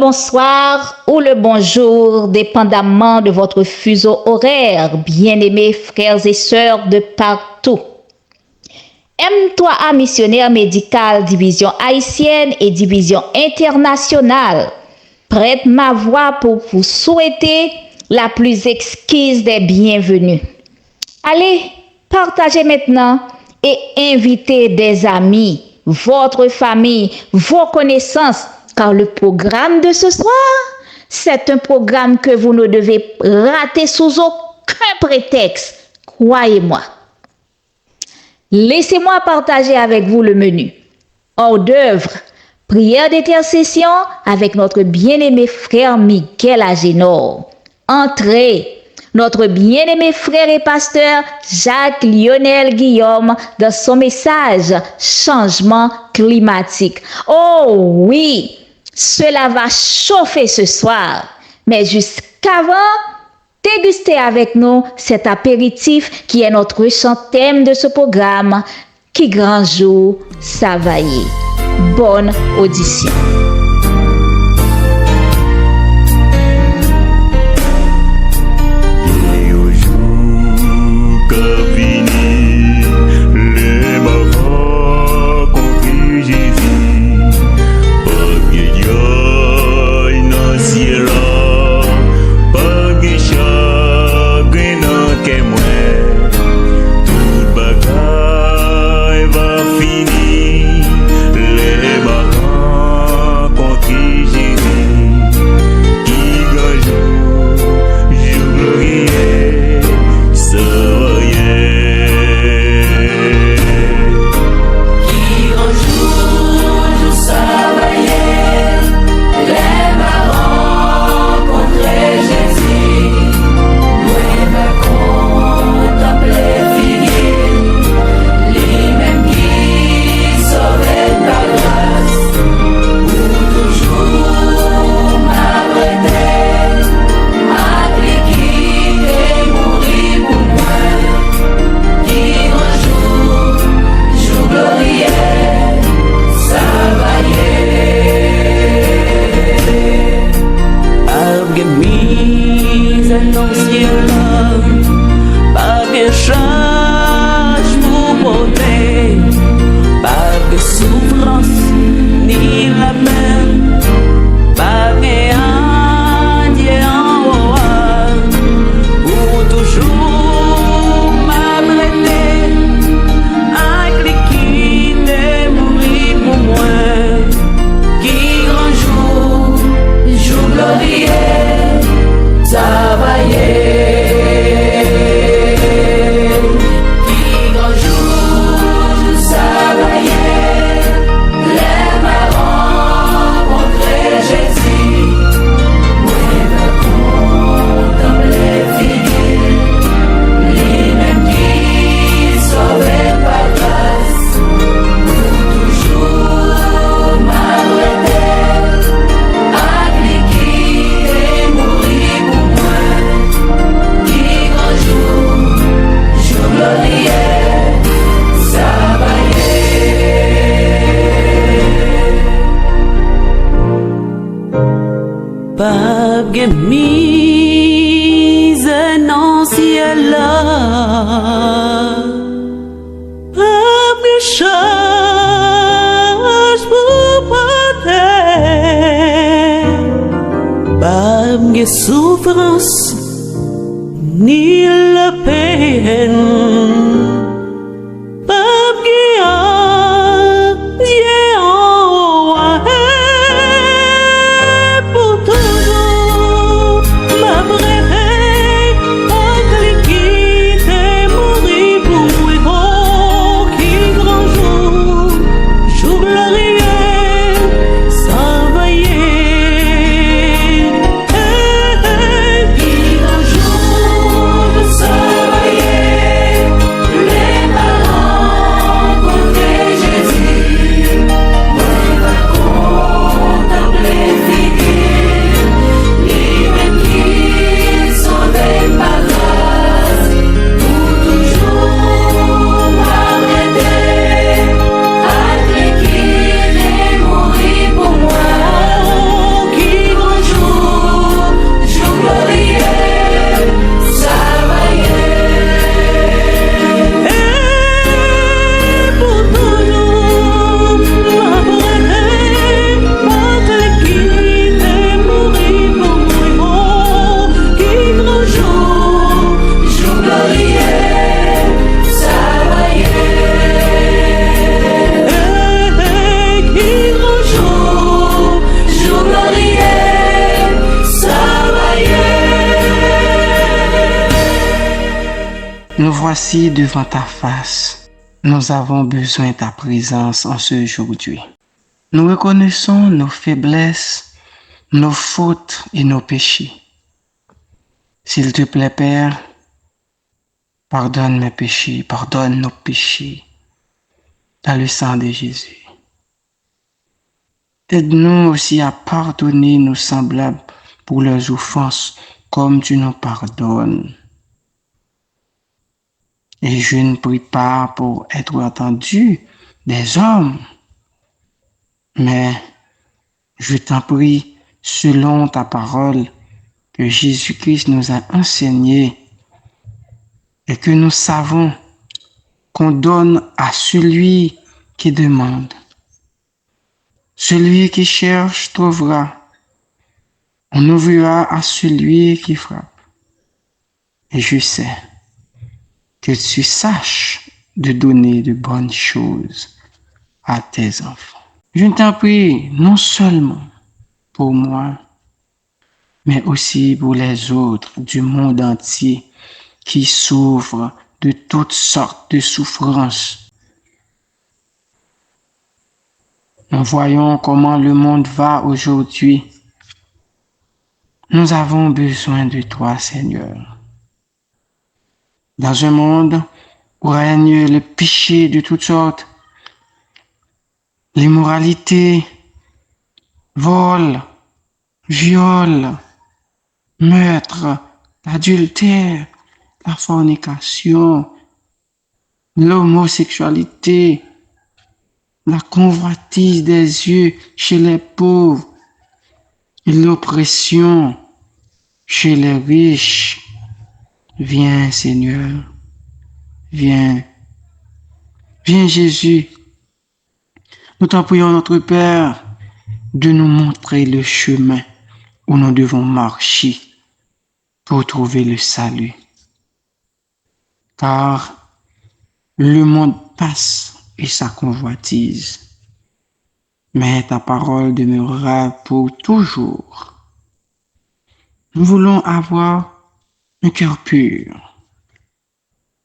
bonsoir ou le bonjour, dépendamment de votre fuseau horaire, bien-aimés frères et sœurs de partout. M3A missionnaire médical, division haïtienne et division internationale, prête ma voix pour vous souhaiter la plus exquise des bienvenues. Allez, partagez maintenant et invitez des amis, votre famille, vos connaissances, car le programme de ce soir, c'est un programme que vous ne devez rater sous aucun prétexte, croyez-moi. Laissez-moi partager avec vous le menu. Hors d'œuvre, prière d'intercession avec notre bien-aimé frère Miguel Agénor. Entrée, notre bien-aimé frère et pasteur Jacques-Lionel Guillaume dans son message « Changement climatique ». Oh oui, cela va chauffer ce soir. Mais jusqu'avant, dégustez avec nous cet apéritif qui est notre chant thème de ce programme, Qui grand jour Savaillé. Bonne audition. Souffrance ni la peine, pas guère, Dieu en pour toujours m'abreuver, pas quitter mourir pour moi. Qui grand jour glorieux, Savaillé. Qui grand jour Savaillé. voici devant ta face. Nous avons besoin de ta présence en ce aujourd'hui. Nous reconnaissons nos faiblesses, nos fautes et nos péchés. S'il te plaît, Père, pardonne mes péchés, pardonne nos péchés dans le sang de Jésus. Aide-nous aussi à pardonner nos semblables pour leurs offenses, comme tu nous pardonnes. Et je ne prie pas pour être entendu des hommes, mais je t'en prie selon ta parole que Jésus-Christ nous a enseigné et que nous savons qu'on donne à celui qui demande. Celui qui cherche trouvera. On ouvrira à celui qui frappe. Et je sais que tu saches de donner de bonnes choses à tes enfants. Je t'en prie non seulement pour moi, mais aussi pour les autres du monde entier qui souffrent de toutes sortes de souffrances. Nous voyons comment le monde va aujourd'hui. Nous avons besoin de toi, Seigneur. Dans un monde où règne le péché de toutes sortes, l'immoralité, vol, viol, meurtre, l'adultère, la fornication, l'homosexualité, la convoitise des yeux chez les pauvres et l'oppression chez les riches. Viens, Seigneur, viens. Viens, Jésus. Nous t'en prions, notre Père, de nous montrer le chemin où nous devons marcher pour trouver le salut. Car le monde passe et sa convoitise, mais ta parole demeurera pour toujours. Nous voulons avoir un cœur pur,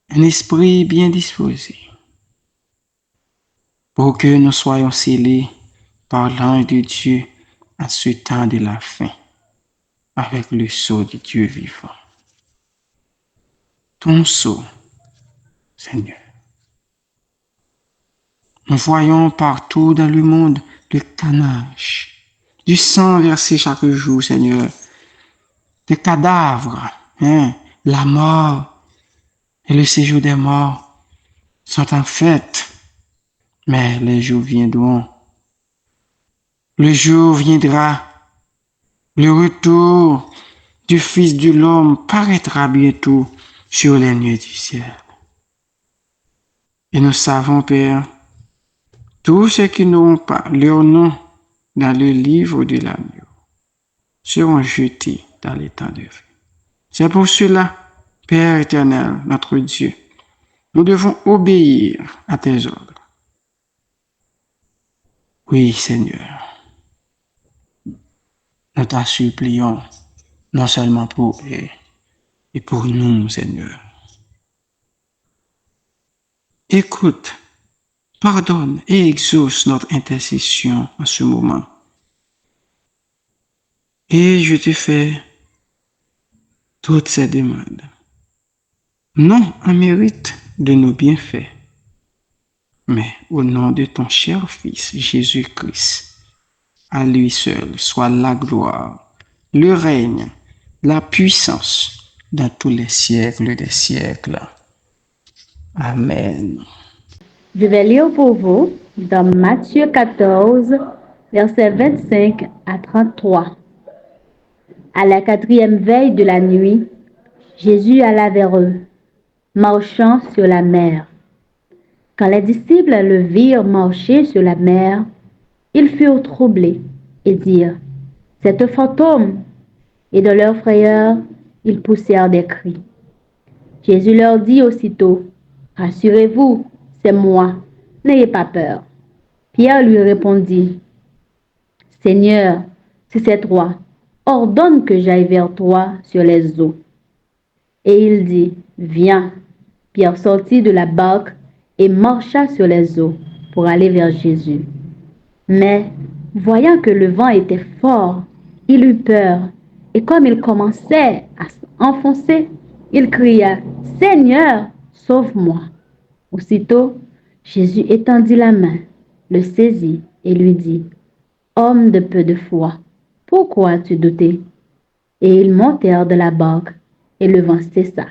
un esprit bien disposé, pour que nous soyons scellés par l'ange de Dieu à ce temps de la fin, avec le sceau de Dieu vivant. Ton sceau, Seigneur. Nous voyons partout dans le monde le carnage, du sang versé chaque jour, Seigneur, des cadavres, la mort et le séjour des morts sont en fête, mais les jours viendront. Le jour viendra, le retour du Fils de l'homme paraîtra bientôt sur les nuées du ciel. Et nous savons, Père, tous ceux qui n'auront pas leur nom dans le livre de l'agneau seront jetés dans les temps de feu. C'est pour cela, Père éternel, notre Dieu, nous devons obéir à tes ordres. Oui, Seigneur, nous t'en supplions, non seulement pour eux, et pour nous, Seigneur. Écoute, pardonne et exauce notre intercession en ce moment. Et je te fais toutes ces demandes, non en mérite de nos bienfaits, mais au nom de ton cher Fils Jésus-Christ. À lui seul soit la gloire, le règne, la puissance dans tous les siècles des siècles. Amen. Je vais lire pour vous dans Matthieu 14, versets 25 à 33. À la 4e veille de la nuit, Jésus alla vers eux, marchant sur la mer. Quand les disciples le virent marcher sur la mer, ils furent troublés et dirent, « C'est un fantôme !» Et dans leur frayeur, ils poussèrent des cris. Jésus leur dit aussitôt, « Rassurez-vous, c'est moi, n'ayez pas peur. » Pierre lui répondit, « Seigneur, si c'est toi, ordonne que j'aille vers toi sur les eaux. » Et il dit, « Viens. » Pierre sortit de la barque et marcha sur les eaux pour aller vers Jésus. Mais, voyant que le vent était fort, il eut peur, et comme il commençait à s'enfoncer, il cria, « Seigneur, sauve-moi !» Aussitôt, Jésus étendit la main, le saisit et lui dit, « Homme de peu de foi, pourquoi as-tu douté ?» Et ils montèrent de la barque, et le vent cessa.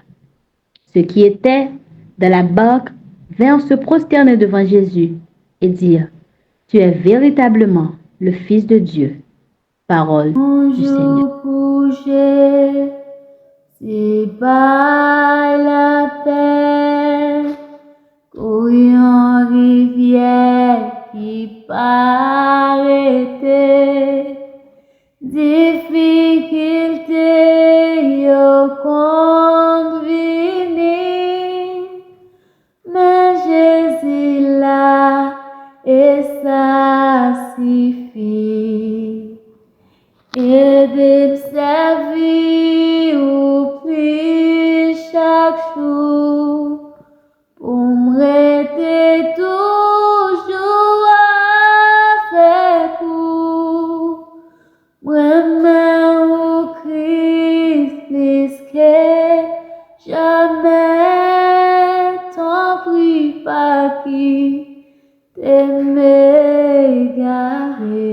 Ceux qui étaient dans la barque vinrent se prosterner devant Jésus et dire, « Tu es véritablement le Fils de Dieu. » Parole du Seigneur. Couché, c'est pas la peine, couillant rivière qui paraît difficulté yo conveni, mais Jésus là et ça suffit. Et de servir au plus chaque jour pour me rester toujours avec vous. Moi-même au Christ plus que jamais, t'en prie pas qui t'aime garer.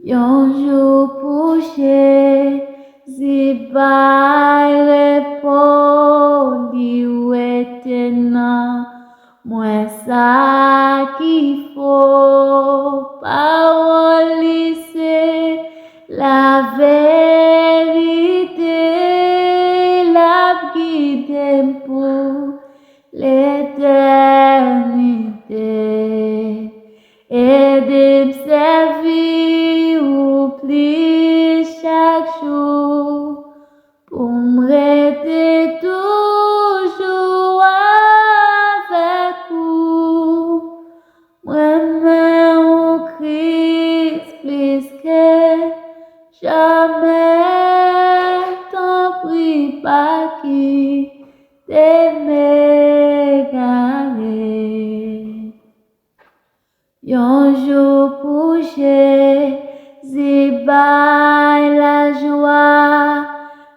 Un jour couché, si pas répondre, ou étonnant, moi ça qu'il faut, parole lycée, la vérité, la guide pour l'éternité, et de servir au plus chaque jour pour me rester toujours avec vous. Moi-même au Christ plus que jamais, t'en prie pas qui t'aime garer. Un jour couché, c'est la joie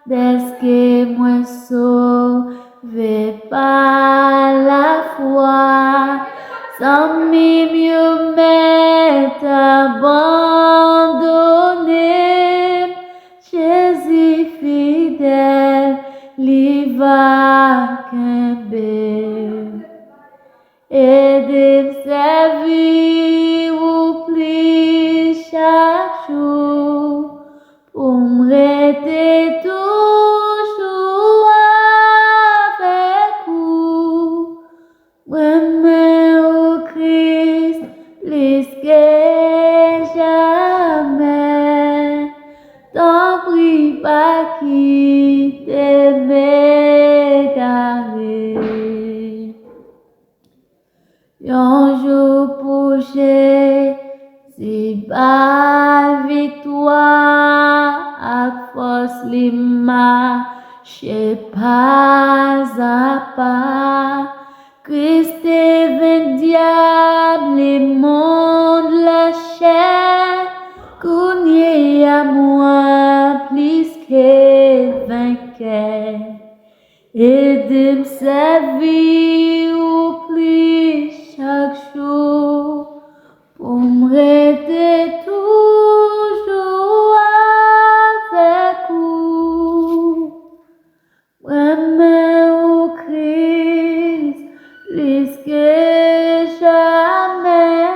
d'est-ce que moi sauvé par la foi, sans mieux m'être abandonné. Jésus fidèle, il va qu'aimer. Et de servir au plus chaque jour pour me rester toujours avec vous. Moi-même au Christ plus que jamais, t'en prie pas qui t'aime garer. Un jour couché, si pas victoire, à force les marches pas à pas, Christ est diable, les mondes la chair, cogné à moi plus que vainqueur, et de me servir au plus chaque jour pour me rester toujours avec vous. Moi-même au Christ plus que jamais,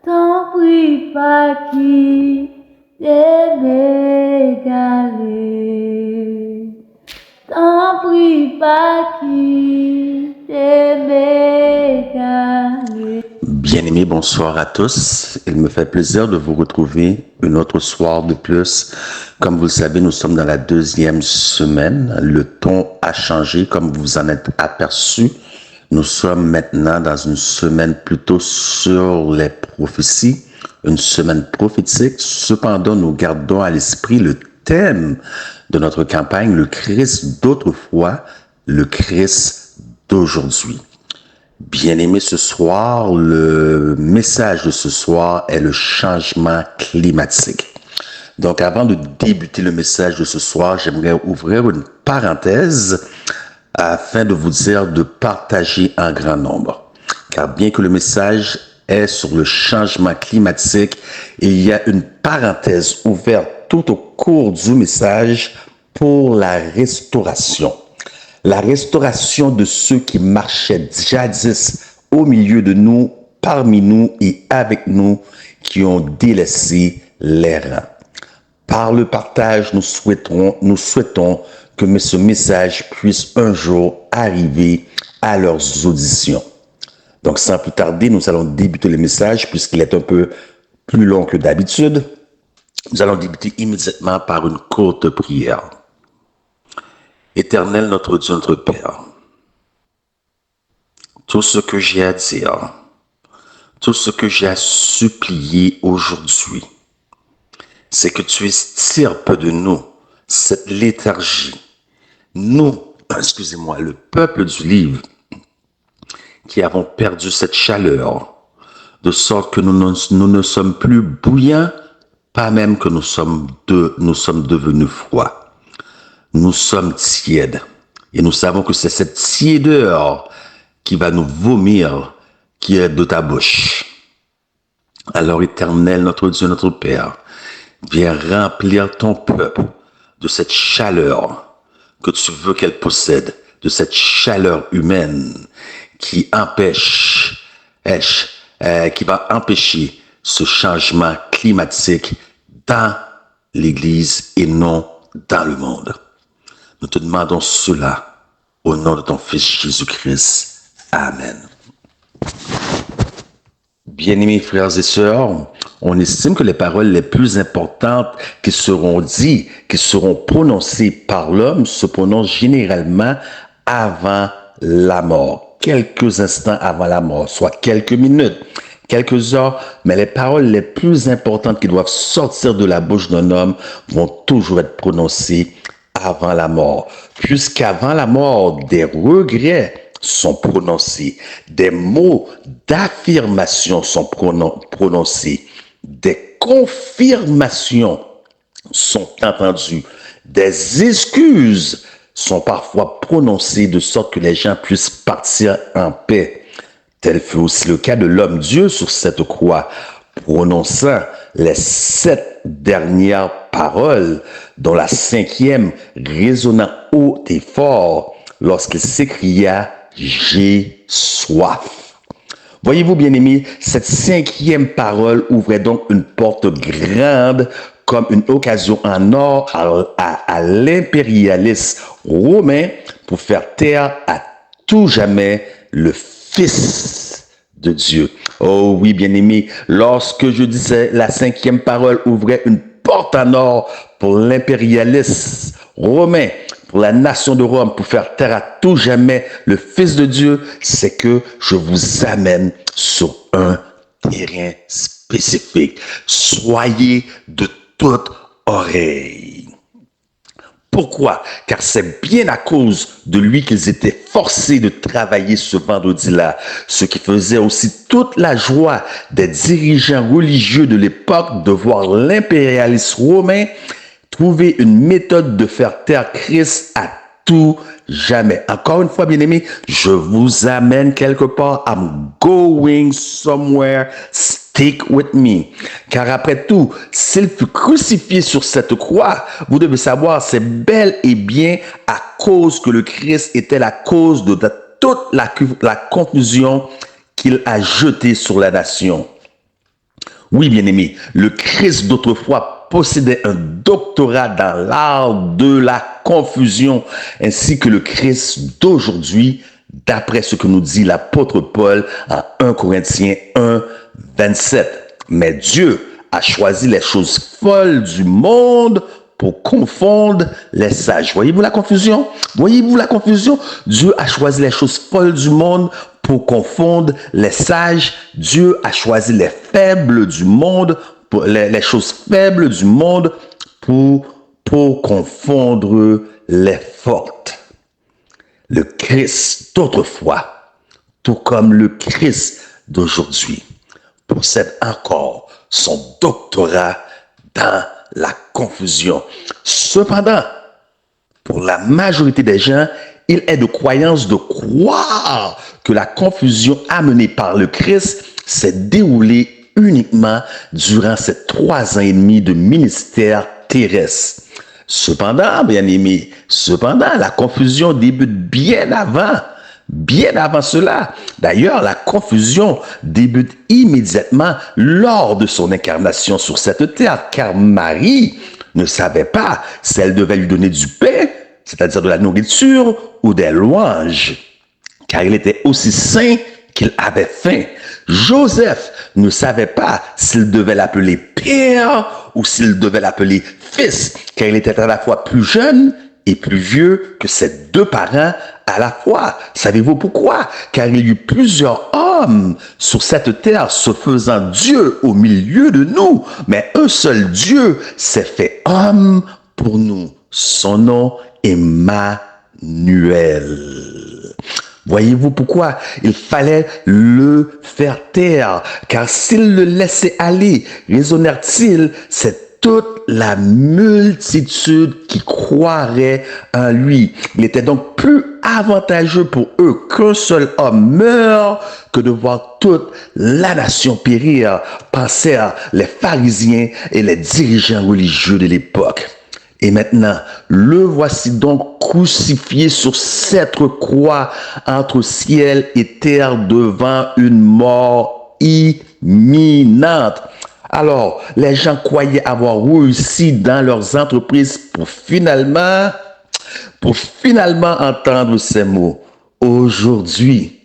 t'en prie pas qui t'aime garer. T'en prie pas qui t'aime garer. Bien-aimés, bonsoir à tous. Il me fait plaisir de vous retrouver un autre soir de plus. Comme vous le savez, nous sommes dans la deuxième semaine. Le ton a changé, comme vous en êtes aperçu. Nous sommes maintenant dans une semaine plutôt sur les prophéties, une semaine prophétique. Cependant, nous gardons à l'esprit le thème de notre campagne, le Christ d'autrefois, le Christ d'aujourd'hui. Bien-aimés, ce soir, le message de ce soir est le changement climatique. Donc, avant de débuter le message de ce soir, j'aimerais ouvrir une parenthèse afin de vous dire de partager en grand nombre. Car bien que le message est sur le changement climatique, il y a une parenthèse ouverte tout au cours du message pour la restauration. La restauration de ceux qui marchaient jadis au milieu de nous, parmi nous et avec nous, qui ont délaissé les rangs. Par le partage, nous souhaitons que ce message puisse un jour arriver à leurs auditions. Donc, sans plus tarder, nous allons débuter le message puisqu'il est un peu plus long que d'habitude. Nous allons débuter immédiatement par une courte prière. Éternel notre Dieu, notre Père, tout ce que j'ai à dire, tout ce que j'ai à supplier aujourd'hui, c'est que tu extirpes de nous cette léthargie. Nous, le peuple du livre, qui avons perdu cette chaleur, de sorte que nous ne sommes plus bouillants, pas même que nous sommes devenus froids. Nous sommes tièdes. Et nous savons que c'est cette tiédeur qui va nous vomir, qui est de ta bouche. Alors, Éternel, notre Dieu, notre Père, viens remplir ton peuple de cette chaleur que tu veux qu'elle possède, de cette chaleur humaine qui qui va empêcher ce changement climatique dans l'Église et non dans le monde. Nous te demandons cela au nom de ton Fils Jésus-Christ. Amen. Bien-aimés frères et sœurs, on estime que les paroles les plus importantes qui seront dites, qui seront prononcées par l'homme, se prononcent généralement avant la mort, quelques instants avant la mort, soit quelques minutes, quelques heures, mais les paroles les plus importantes qui doivent sortir de la bouche d'un homme vont toujours être prononcées avant la mort, puisqu'avant la mort, des regrets sont prononcés, des mots d'affirmation sont prononcés, des confirmations sont entendues, des excuses sont parfois prononcées de sorte que les gens puissent partir en paix. Tel fut aussi le cas de l'homme-dieu sur cette croix, prononçant les 7 dernières paroles, dont la 5e résonnant haut et fort lorsqu'il s'écria « J'ai soif ». Voyez-vous, bien-aimés, cette 5e parole ouvrait donc une porte grande comme une occasion en or à l'impérialisme romain pour faire taire à tout jamais le Fils de Dieu. Oh oui, bien-aimé, lorsque je disais la 5e parole ouvrait une porte en or pour l'impérialisme romain, pour la nation de Rome, pour faire taire à tout jamais le Fils de Dieu, c'est que je vous amène sur un terrain spécifique. Soyez de toute oreille. Pourquoi? Car c'est bien à cause de lui qu'ils étaient forcés de travailler ce vendredi-là, ce qui faisait aussi toute la joie des dirigeants religieux de l'époque de voir l'impérialisme romain trouver une méthode de faire taire Christ à tout jamais. Encore une fois, bien-aimés, je vous amène quelque part. I'm going somewhere. Stick with me. Car après tout, s'il fut crucifié sur cette croix, vous devez savoir, c'est bel et bien à cause que le Christ était la cause de toute la confusion qu'il a jetée sur la nation. Oui, bien-aimés, le Christ d'autrefois possédait un doctorat dans l'art de la confusion, ainsi que le Christ d'aujourd'hui, d'après ce que nous dit l'apôtre Paul en 1 Corinthiens 1, 27. Mais Dieu a choisi les choses folles du monde pour confondre les sages. Voyez-vous la confusion? Voyez-vous la confusion? Dieu a choisi les choses folles du monde pour confondre les sages. Dieu a choisi les faibles du monde, les choses faibles du monde pour pour confondre les fortes. Le Christ d'autrefois, tout comme le Christ d'aujourd'hui, possède encore son doctorat dans la confusion. Cependant, pour la majorité des gens, il est de croyance de croire que la confusion amenée par le Christ s'est déroulée uniquement durant ces 3 ans et demi de ministère terrestre. Cependant, bien-aimés, la confusion débute bien avant cela. D'ailleurs, la confusion débute immédiatement lors de son incarnation sur cette terre, car Marie ne savait pas si elle devait lui donner du pain, c'est-à-dire de la nourriture, ou des louanges, car il était aussi saint qu'il avait faim. Joseph ne savait pas s'il devait l'appeler père ou s'il devait l'appeler fils, car il était à la fois plus jeune et plus vieux que ses 2 parents à la fois. Savez-vous pourquoi? Car il y eut plusieurs hommes sur cette terre se faisant Dieu au milieu de nous, mais un seul Dieu s'est fait homme pour nous. Son nom est Emmanuel. Voyez-vous pourquoi il fallait le faire taire? Car s'il le laissait aller, raisonnèrent-ils, c'est toute la multitude qui croirait en lui. Il était donc plus avantageux pour eux qu'un seul homme meure que de voir toute la nation périr, pensèrent les pharisiens et les dirigeants religieux de l'époque. Et maintenant, le voici donc crucifié sur cette croix entre ciel et terre devant une mort imminente. Alors, les gens croyaient avoir réussi dans leurs entreprises pour finalement entendre ces mots. Aujourd'hui,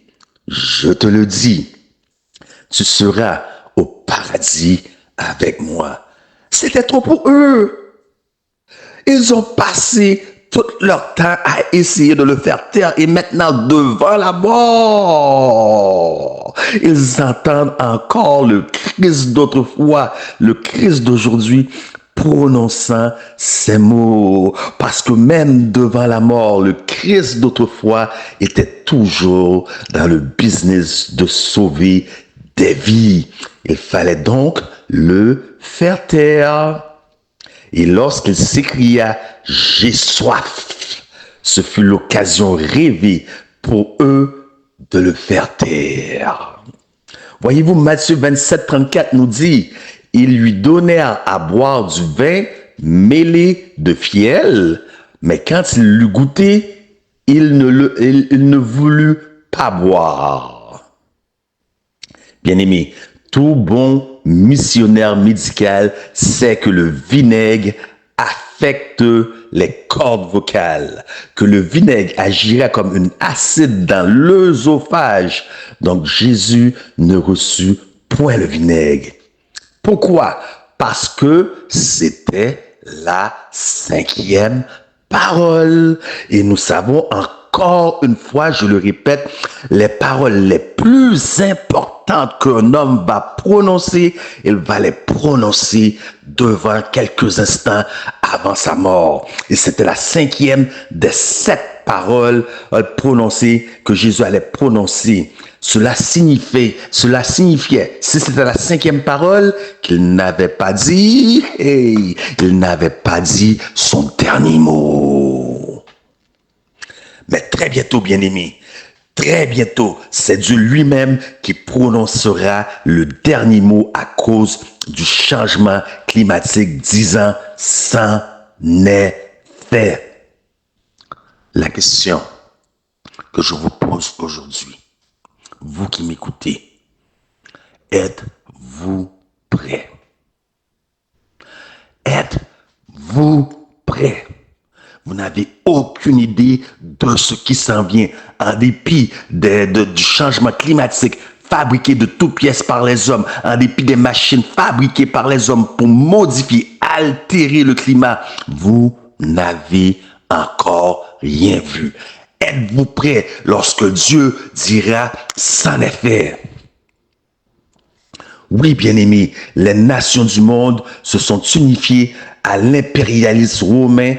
je te le dis, tu seras au paradis avec moi. C'était trop pour eux. Ils ont passé tout leur temps à essayer de le faire taire et maintenant devant la mort, ils entendent encore le Christ d'autrefois, le Christ d'aujourd'hui prononçant ces mots. Parce que même devant la mort, le Christ d'autrefois était toujours dans le business de sauver des vies. Il fallait donc le faire taire. Et lorsqu'il s'écria « J'ai soif », ce fut l'occasion rêvée pour eux de le faire taire. Voyez-vous, Matthieu 27, 34 nous dit « Ils lui donnèrent à boire du vin mêlé de fiel, mais quand il l'eut goûté, il ne voulut pas boire. » Bien-aimé, tout bon missionnaire médical sait que le vinaigre affecte les cordes vocales, que le vinaigre agira comme une acide dans l'œsophage. Donc Jésus ne reçut point le vinaigre. Pourquoi? Parce que c'était la 5e parole. Et nous savons encore une fois, je le répète, les paroles les plus importantes qu'un homme va prononcer, il va les prononcer devant quelques instants avant sa mort. Et c'était la 5e des 7 paroles prononcées que Jésus allait prononcer. Cela signifiait, si c'était la 5e parole, qu'il n'avait pas dit, il n'avait pas dit son dernier mot. Mais très bientôt, bien-aimés, très bientôt, c'est Dieu lui-même qui prononcera le dernier mot à cause du changement climatique, disant « c'en est fait ». La question que je vous pose aujourd'hui, vous qui m'écoutez, êtes-vous prêts? Êtes-vous prêts? Vous n'avez aucune idée de ce qui s'en vient, en dépit du changement climatique fabriqué de toutes pièces par les hommes, en dépit des machines fabriquées par les hommes pour modifier, altérer le climat. Vous n'avez encore rien vu. Êtes-vous prêts lorsque Dieu dira « c'en est fait ». Oui, bien-aimés, les nations du monde se sont unifiées à l'impérialisme romain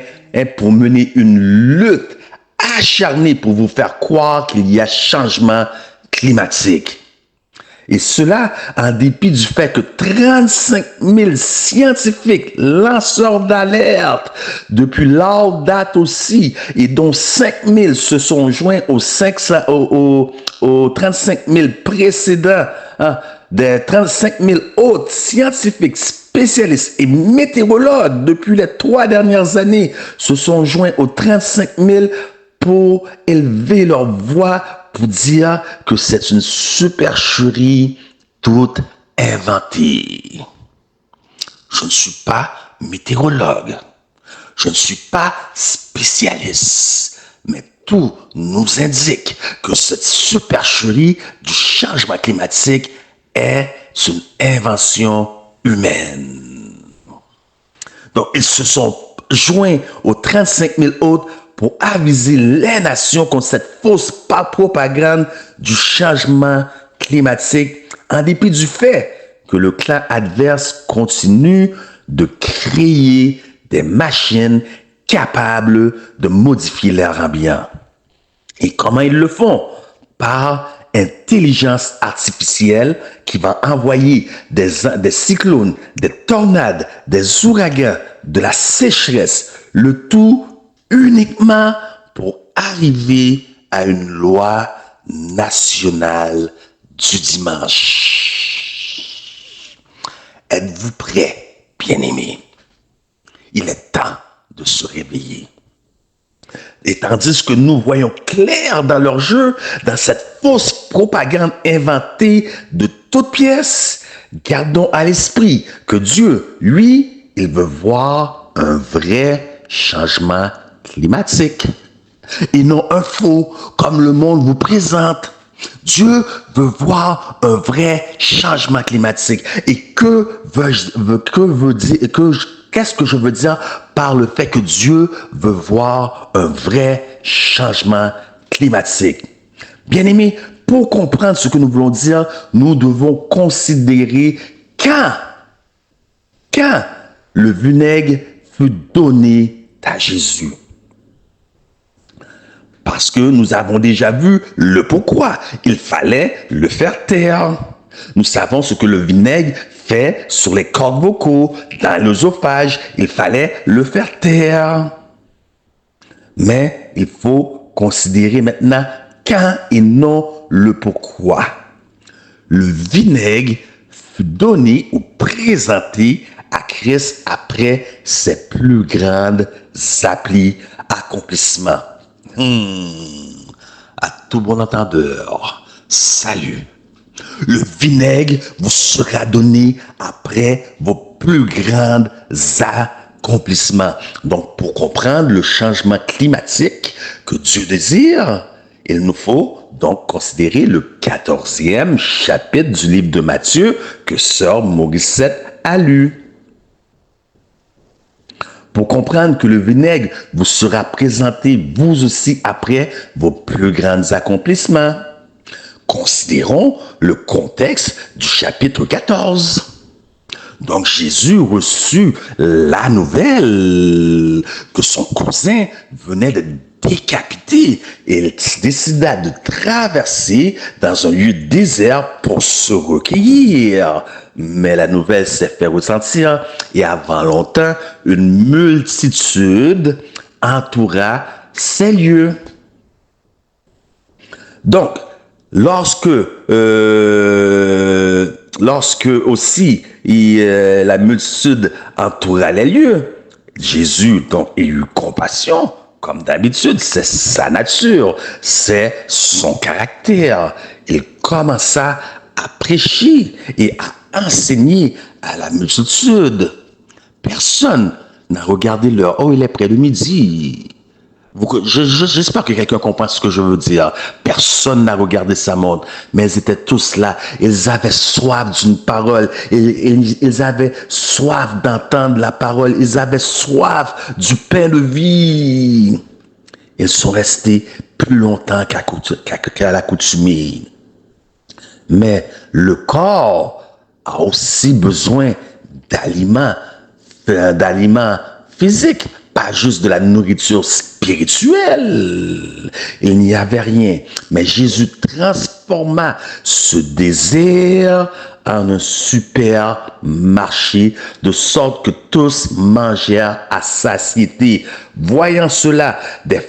pour mener une lutte acharnée pour vous faire croire qu'il y a changement climatique. Et cela en dépit du fait que 35 000 scientifiques, lanceurs d'alerte, depuis longue date aussi, et dont 5 000 se sont joints aux 35 000 précédents, des 35 000 autres scientifiques, spécialistes et météorologues depuis les 3 dernières années se sont joints aux 35 000 pour élever leur voix pour dire que c'est une supercherie toute inventée. Je ne suis pas météorologue, je ne suis pas spécialiste, mais tout nous indique que cette supercherie du changement climatique est une invention humaine. Donc, ils se sont joints aux 35 000 autres pour aviser les nations contre cette fausse propagande du changement climatique, en dépit du fait que le clan adverse continue de créer des machines capables de modifier l'air ambiant. Et comment ils le font? Par intelligence artificielle qui va envoyer des cyclones, des tornades, des ouragans, de la sécheresse, le tout uniquement pour arriver à une loi nationale du dimanche. Êtes-vous prêts, bien-aimés? Il est temps de se réveiller. Et tandis que nous voyons clair dans leur jeu, dans cette fausse propagande inventée de toutes pièces, gardons à l'esprit que Dieu, lui, il veut voir un vrai changement climatique et non un faux comme le monde vous présente. Dieu veut voir un vrai changement climatique. Et qu'est-ce que je veux dire par le fait que Dieu veut voir un vrai changement climatique? Bien-aimés, pour comprendre ce que nous voulons dire, nous devons considérer quand le vinaigre fut donné à Jésus. Parce que nous avons déjà vu le pourquoi. Il fallait le faire taire. Nous savons ce que le vinaigre fait sur les cordes vocaux, dans l'œsophage. Il fallait le faire taire. Mais il faut considérer maintenant quand et non le pourquoi. Le vinaigre fut donné ou présenté à Christ après ses plus grandes accomplissements. À tout bon entendeur, salut. Le vinaigre vous sera donné après vos plus grands accomplissements. Donc, pour comprendre le changement climatique que Dieu désire, il nous faut donc considérer le 14e chapitre du livre de Matthieu que sœur Morissette a lu. Pour comprendre que le vinaigre vous sera présenté vous aussi après vos plus grands accomplissements, considérons le contexte du chapitre 14. Donc Jésus reçut la nouvelle que son cousin venait de décapité et il décida de traverser dans un lieu désert pour se recueillir. Mais la nouvelle s'est fait ressentir et avant longtemps, une multitude entoura ces lieux. Donc, lorsque aussi la multitude entoura les lieux, Jésus donc eut compassion. Comme d'habitude, c'est sa nature, c'est son caractère. Il commença à prêcher et à enseigner à la multitude. Personne n'a regardé l'heure. Oh, il est près de midi. J'espère que quelqu'un comprend ce que je veux dire. Personne n'a regardé sa montre, mais ils étaient tous là. Ils avaient soif d'une parole. Ils avaient soif d'entendre la parole. Ils avaient soif du pain de vie. Ils sont restés plus longtemps qu'à l'accoutumée. Mais le corps a aussi besoin d'aliments d'aliments physiques, pas juste de la nourriture spirituelle. Il n'y avait rien. Mais Jésus transforma ce désir en un supermarché, de sorte que tous mangèrent à satiété. Voyant cela, des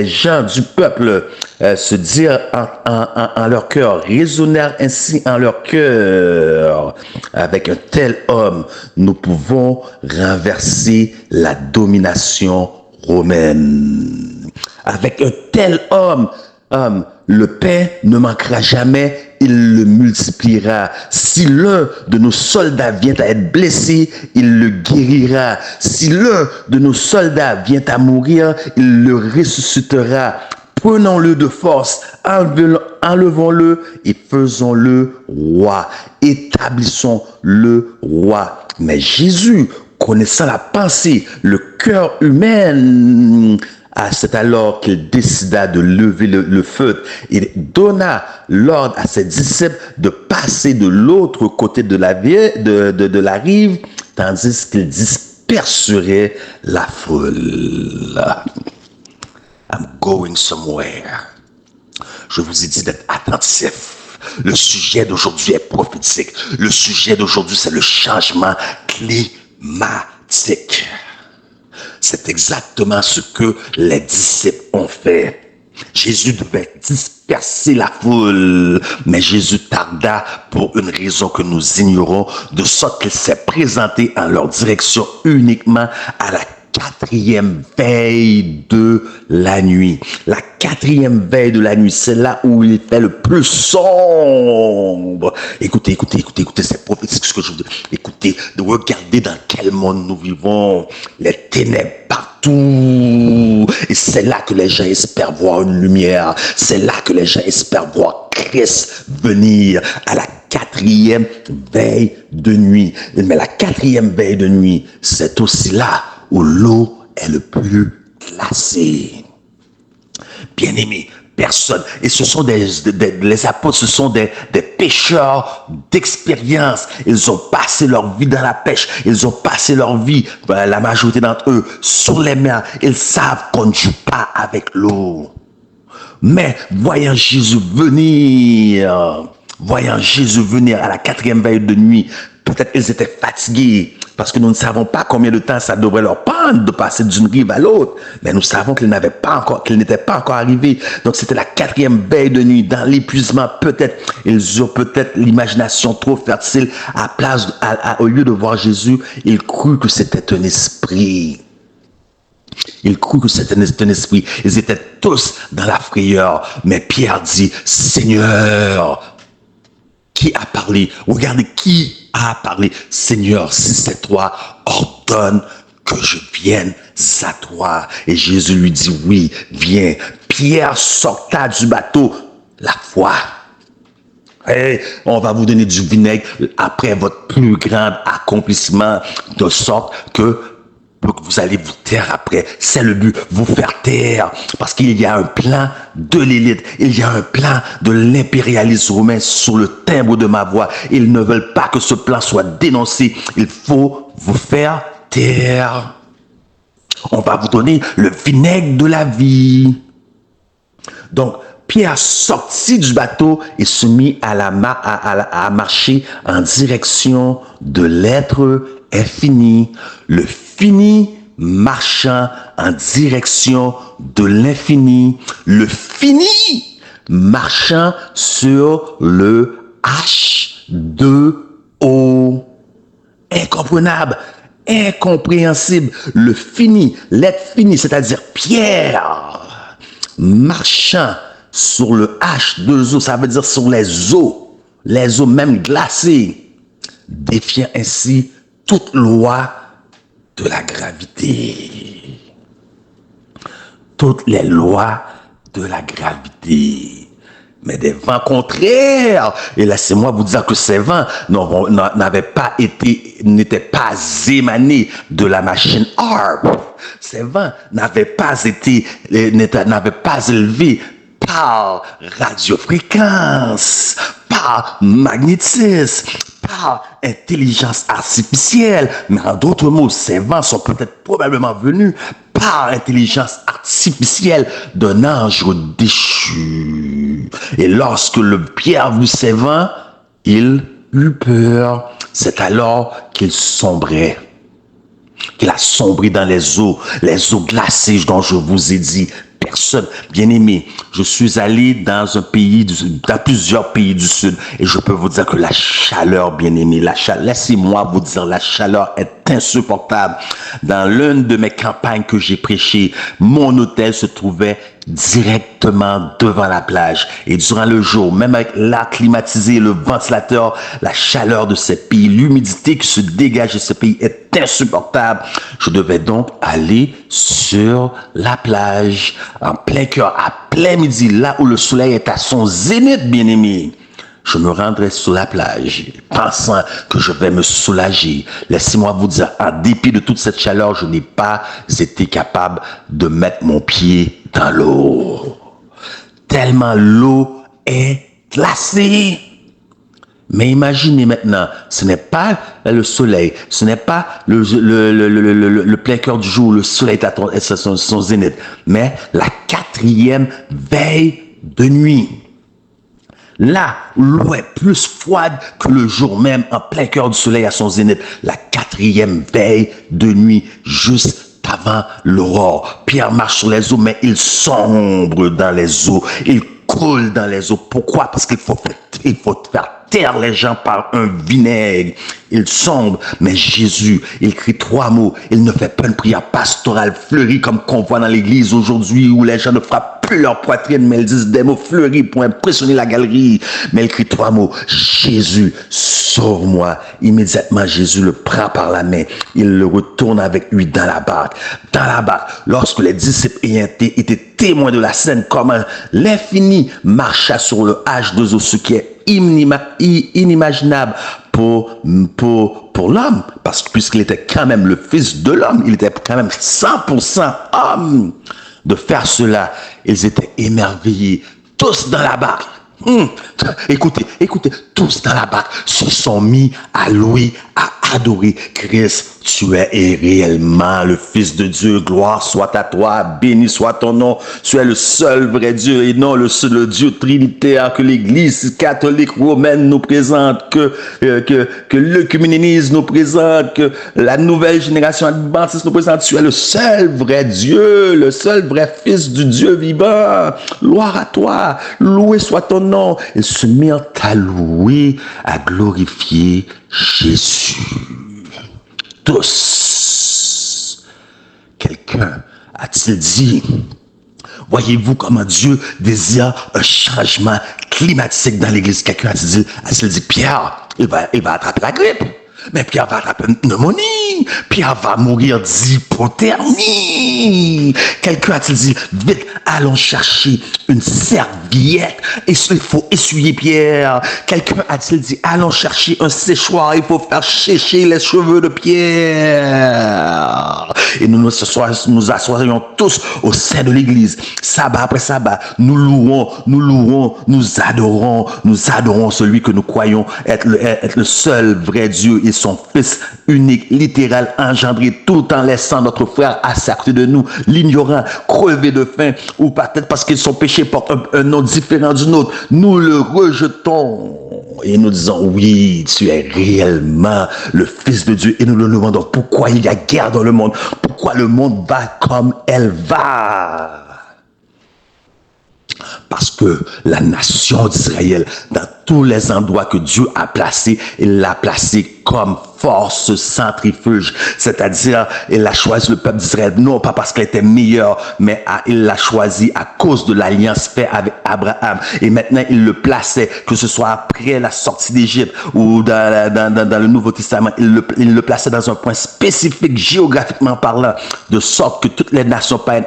gens du peuple se dire en leur cœur, raisonnèrent ainsi en leur cœur, avec un tel homme, nous pouvons renverser la domination romaine. Avec un tel homme, le pain ne manquera jamais, il le multipliera. Si l'un de nos soldats vient à être blessé, il le guérira. Si l'un de nos soldats vient à mourir, il le ressuscitera. Prenons-le de force, enlevons-le et faisons-le roi. Établissons-le roi. Mais Jésus, connaissant la pensée, le cœur humain, c'est alors qu'il décida de lever le feu. Il donna l'ordre à ses disciples de passer de l'autre côté de la rive, tandis qu'il disperserait la foule. I'm going somewhere. Je vous ai dit d'être attentif. Le sujet d'aujourd'hui est prophétique. Le sujet d'aujourd'hui, c'est le changement climatique. C'est exactement ce que les disciples ont fait. Jésus devait disperser la foule, mais Jésus tarda pour une raison que nous ignorons, de sorte qu'il s'est présenté en leur direction uniquement à la 4e veille de la nuit. La 4e veille de la nuit, c'est là où il fait le plus sombre. Écoutez, c'est prophétique ce que je vous dis. Écoutez, regardez dans quel monde nous vivons. Les ténèbres partout. Et c'est là que les gens espèrent voir une lumière. C'est là que les gens espèrent voir Christ venir à la 4e veille de nuit. Mais la 4e veille de nuit, c'est aussi là où l'eau est le plus glacée. Bien-aimés, personne. Et ce sont les apôtres, ce sont des pêcheurs d'expérience. Ils ont passé leur vie dans la pêche. Ils ont passé leur vie, la majorité d'entre eux, sur les mers. Ils savent qu'on ne joue pas avec l'eau. Mais voyant Jésus venir à la 4e veille de nuit, peut-être ils étaient fatigués, parce que nous ne savons pas combien de temps ça devrait leur prendre de passer d'une rive à l'autre. Mais nous savons qu'ils n'étaient pas encore arrivés. Donc c'était la 4e veille de nuit. Dans l'épuisement, peut-être, ils ont peut-être l'imagination trop fertile. Au lieu de voir Jésus, ils crurent que c'était un esprit. Ils crurent que c'était un esprit. Ils étaient tous dans la frayeur. Mais Pierre dit, Seigneur, qui a parlé? Regardez qui a parlé. Seigneur, si c'est toi, ordonne que je vienne à toi. Et Jésus lui dit, oui, viens. Pierre sorta du bateau. La foi. Hey, on va vous donner du vinaigre après votre plus grand accomplissement, de sorte que vous allez vous taire après. C'est le but, vous faire taire. Parce qu'il y a un plan de l'élite. Il y a un plan de l'impérialisme romain sur le timbre de ma voix. Ils ne veulent pas que ce plan soit dénoncé. Il faut vous faire taire. On va vous donner le vinaigre de la vie. Donc, Pierre sortit du bateau et se mit à marcher en direction de l'être infini. Le fini marchant en direction de l'infini. Le fini marchant sur le H2O. Incomprenable, incompréhensible. Le fini, l'être fini, c'est-à-dire Pierre, marchant sur le H2O, ça veut dire sur les eaux même glacées, défiant ainsi toute loi de la gravité. Toutes les lois de la gravité. Mais des vents contraires. Et laissez-moi vous dire que ces vents n'étaient pas émanés de la machine HAARP. Ces vents n'avaient pas élevé par radiofréquence, par magnétisme, par intelligence artificielle. Mais en d'autres mots, ces vents sont peut-être probablement venus par intelligence artificielle d'un ange déchu. Et lorsque le Pierre vit ces vents, il eut peur. C'est alors qu'il sombrait. Qu'il a sombré dans les eaux glacées dont je vous ai dit. Personne, bien aimé, je suis allé dans plusieurs pays du Sud et je peux vous dire que la chaleur, bien aimé, laissez-moi vous dire, la chaleur est insupportable. Dans l'une de mes campagnes que j'ai prêchées, mon hôtel se trouvait directement devant la plage. Et durant le jour, même avec l'air climatisé, le ventilateur, la chaleur de ces pays, l'humidité qui se dégage de ces pays est insupportable. Je devais donc aller sur la plage, en plein cœur, à plein midi, là où le soleil est à son zénith, bien aimé. Je me rendrai sur la plage, pensant que je vais me soulager. Laissez-moi vous dire, en dépit de toute cette chaleur, je n'ai pas été capable de mettre mon pied dans l'eau. Tellement l'eau est glacée. Mais imaginez maintenant, ce n'est pas le soleil, ce n'est pas le plein cœur du jour, le soleil est à son zénith, mais la 4e veille de nuit. Là, l'eau est plus froide que le jour même, en plein cœur du soleil à son zénith. La 4e veille de nuit, juste avant l'aurore. Pierre marche sur les eaux, mais il sombre dans les eaux. Il coule dans les eaux. Pourquoi? Parce qu'il faut faire taire les gens par un vinaigre. Il sombre, mais Jésus, il crie 3 mots. Il ne fait pas une prière pastorale fleurie comme qu'on voit dans l'église aujourd'hui où les gens ne frappent plus leur poitrine, mais ils disent des mots fleuris pour impressionner la galerie. Mais il crie 3 mots. Jésus, sauve-moi. Immédiatement, Jésus le prend par la main. Il le retourne avec lui dans la barque. Dans la barque, lorsque les disciples étaient témoins de la scène, comment l'infini marcha sur le H2O, ce qui est inimaginable pour l'homme, parce que puisqu'il était quand même le fils de l'homme, il était quand même 100% homme. De faire cela, ils étaient émerveillés, tous dans la barque. Écoutez, tous dans la barque se sont mis à louer, à adorer Christ. Tu es réellement le Fils de Dieu. Gloire soit à toi, béni soit ton nom. Tu es le seul vrai Dieu et non le Dieu trinitaire que l'Église catholique romaine nous présente, que l'œcuménisme nous présente, que la nouvelle génération adventiste nous présente. Tu es le seul vrai Dieu, le seul vrai Fils du Dieu vivant. Gloire à toi, loué soit ton nom. Ils se mirent à louer, à glorifier Jésus. Tous. Quelqu'un a-t-il dit, voyez-vous comment Dieu désire un changement climatique dans l'Église? Quelqu'un a-t-il dit, Pierre, il va attraper la grippe. Mais Pierre va attraper une pneumonie. Pierre va mourir d'hypothermie. Quelqu'un a-t-il dit, vite, allons chercher une serviette. Et il faut essuyer Pierre. Quelqu'un a-t-il dit, allons chercher un séchoir. Il faut faire sécher les cheveux de Pierre. Et nous assoirions tous au sein de l'église. Sabbat après sabbat, nous louons, nous adorons celui que nous croyons être le seul vrai Dieu et son Fils unique, littéral, engendré, tout en laissant notre frère à côté de nous, l'ignorant, crevé de faim, ou peut-être parce qu'ils sont péchés portent un nom différent du nôtre. Nous le rejetons et nous disons, oui, tu es réellement le Fils de Dieu. Et nous le demandons, pourquoi il y a guerre dans le monde? Pourquoi le monde va comme elle va? Parce que la nation d'Israël, dans tous les endroits que Dieu a placés, il l'a placé comme force centrifuge. C'est-à-dire, il a choisi le peuple d'Israël, non pas parce qu'il était meilleur, mais il l'a choisi à cause de l'alliance faite avec Abraham. Et maintenant, il le plaçait, que ce soit après la sortie d'Égypte ou dans le Nouveau Testament, il le plaçait dans un point spécifique, géographiquement parlant, de sorte que toutes les nations païennes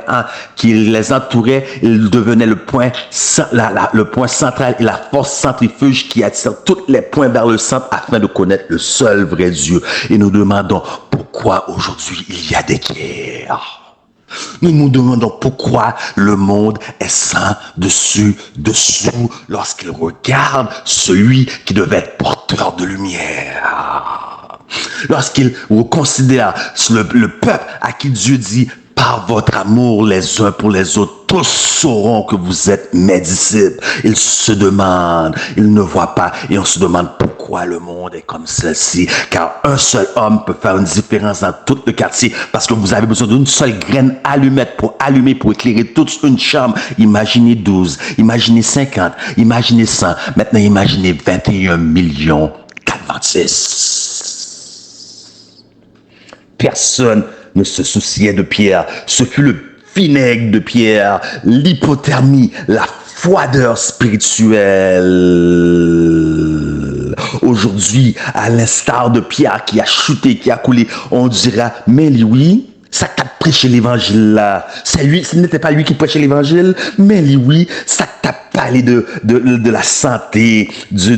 qui les entouraient, il devenait le point central et la force centrifuge qui attire tous les points vers le centre afin de connaître le seul vrai Dieu. Et nous demandons pourquoi aujourd'hui il y a des guerres. Nous nous demandons pourquoi le monde est sans dessous lorsqu'il regarde celui qui devait être porteur de lumière. Lorsqu'il considère le peuple à qui Dieu dit, par votre amour les uns pour les autres, tous sauront que vous êtes mes disciples. Ils se demandent, ils ne voient pas, et on se demande pourquoi le monde est comme celle-ci. Car un seul homme peut faire une différence dans tout le quartier, parce que vous avez besoin d'une seule graine allumette pour allumer, pour éclairer toute une chambre. Imaginez 12, imaginez 50, imaginez 100. Maintenant, imaginez 21 millions qu'adventistes. Personne ne se souciait de Pierre. Ce fut le vinaigre de Pierre, l'hypothermie, la froideur spirituelle. Aujourd'hui, à l'instar de Pierre qui a chuté, qui a coulé, on dira, mais lui, ça t'a prêché l'évangile là. C'est lui, ce n'était pas lui qui prêchait l'évangile, mais lui, ça t'a parlé de la santé, du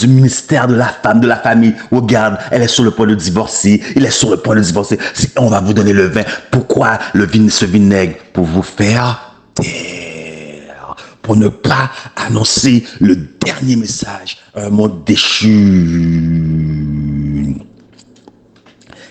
ministère de la femme, de la famille. Regarde, elle est sur le point de divorcer, il est sur le point de divorcer. On va vous donner le vin. Pourquoi ce vinaigre? Pour vous faire taire. Pour ne pas annoncer le dernier message à un monde déchu.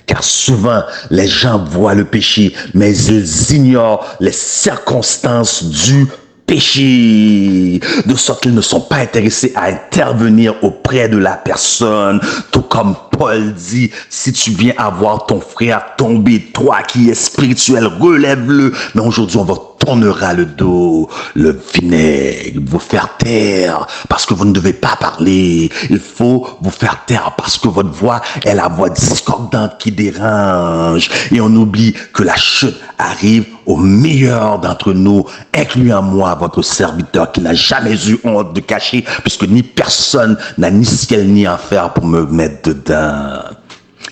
Car souvent, les gens voient le péché, mais ils ignorent les circonstances du péché, de sorte qu'ils ne sont pas intéressés à intervenir auprès de la personne. Tout comme Paul dit, si tu viens avoir ton frère tombé, toi qui es spirituel, relève-le. Mais aujourd'hui, on va tournera le dos, le vinaigre, vous faire taire parce que vous ne devez pas parler. Il faut vous faire taire parce que votre voix est la voix discordante qui dérange. Et on oublie que la chute arrive aux meilleurs d'entre nous, incluant moi, votre serviteur qui n'a jamais eu honte de cacher, puisque ni personne n'a ni ciel ni enfer pour me mettre dedans.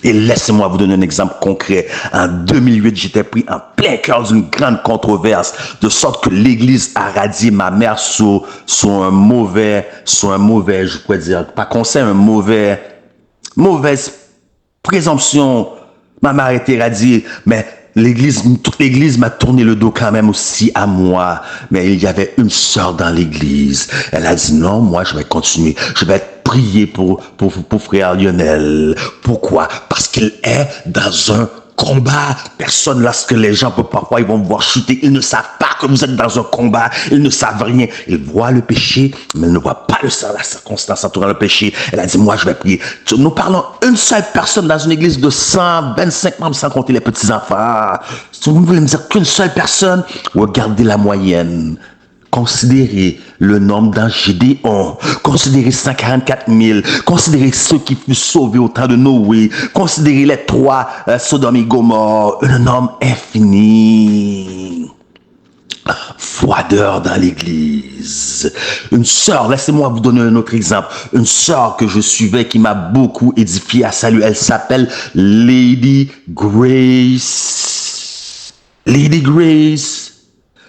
Et laissez-moi vous donner un exemple concret. En 2008, j'étais pris en plein cœur d'une grande controverse, de sorte que l'Église a radié ma mère sur un mauvais, je pourrais dire, pas conseil, un mauvaise présomption. Ma mère a été radiée, mais toute l'église m'a tourné le dos quand même aussi à moi. Mais il y avait une sœur dans l'église. Elle a dit non, moi je vais continuer. Je vais prier pour frère Lionel. Pourquoi? Parce qu'il est dans un combat. Personne, lorsque les gens parfois ils vont me voir chuter, ils ne savent pas que vous êtes dans un combat. Ils ne savent rien. Ils voient le péché, mais ils ne voient pas la circonstance entourant le péché. Elle a dit, moi je vais prier. Nous parlons une seule personne dans une église de 125 membres, sans compter les petits-enfants. Si vous voulez me dire qu'une seule personne, regardez la moyenne. Considérez le nombre dans Gédéon, considérez 144 000, considérez ceux qui furent sauvés au temps de Noé, considérez les 3 Sodome et Gomorrhe, un nombre infini. Froideur dans l'église. Une sœur, laissez-moi vous donner un autre exemple. Une sœur que je suivais qui m'a beaucoup édifié à salut. Elle s'appelle Lady Grace. Lady Grace.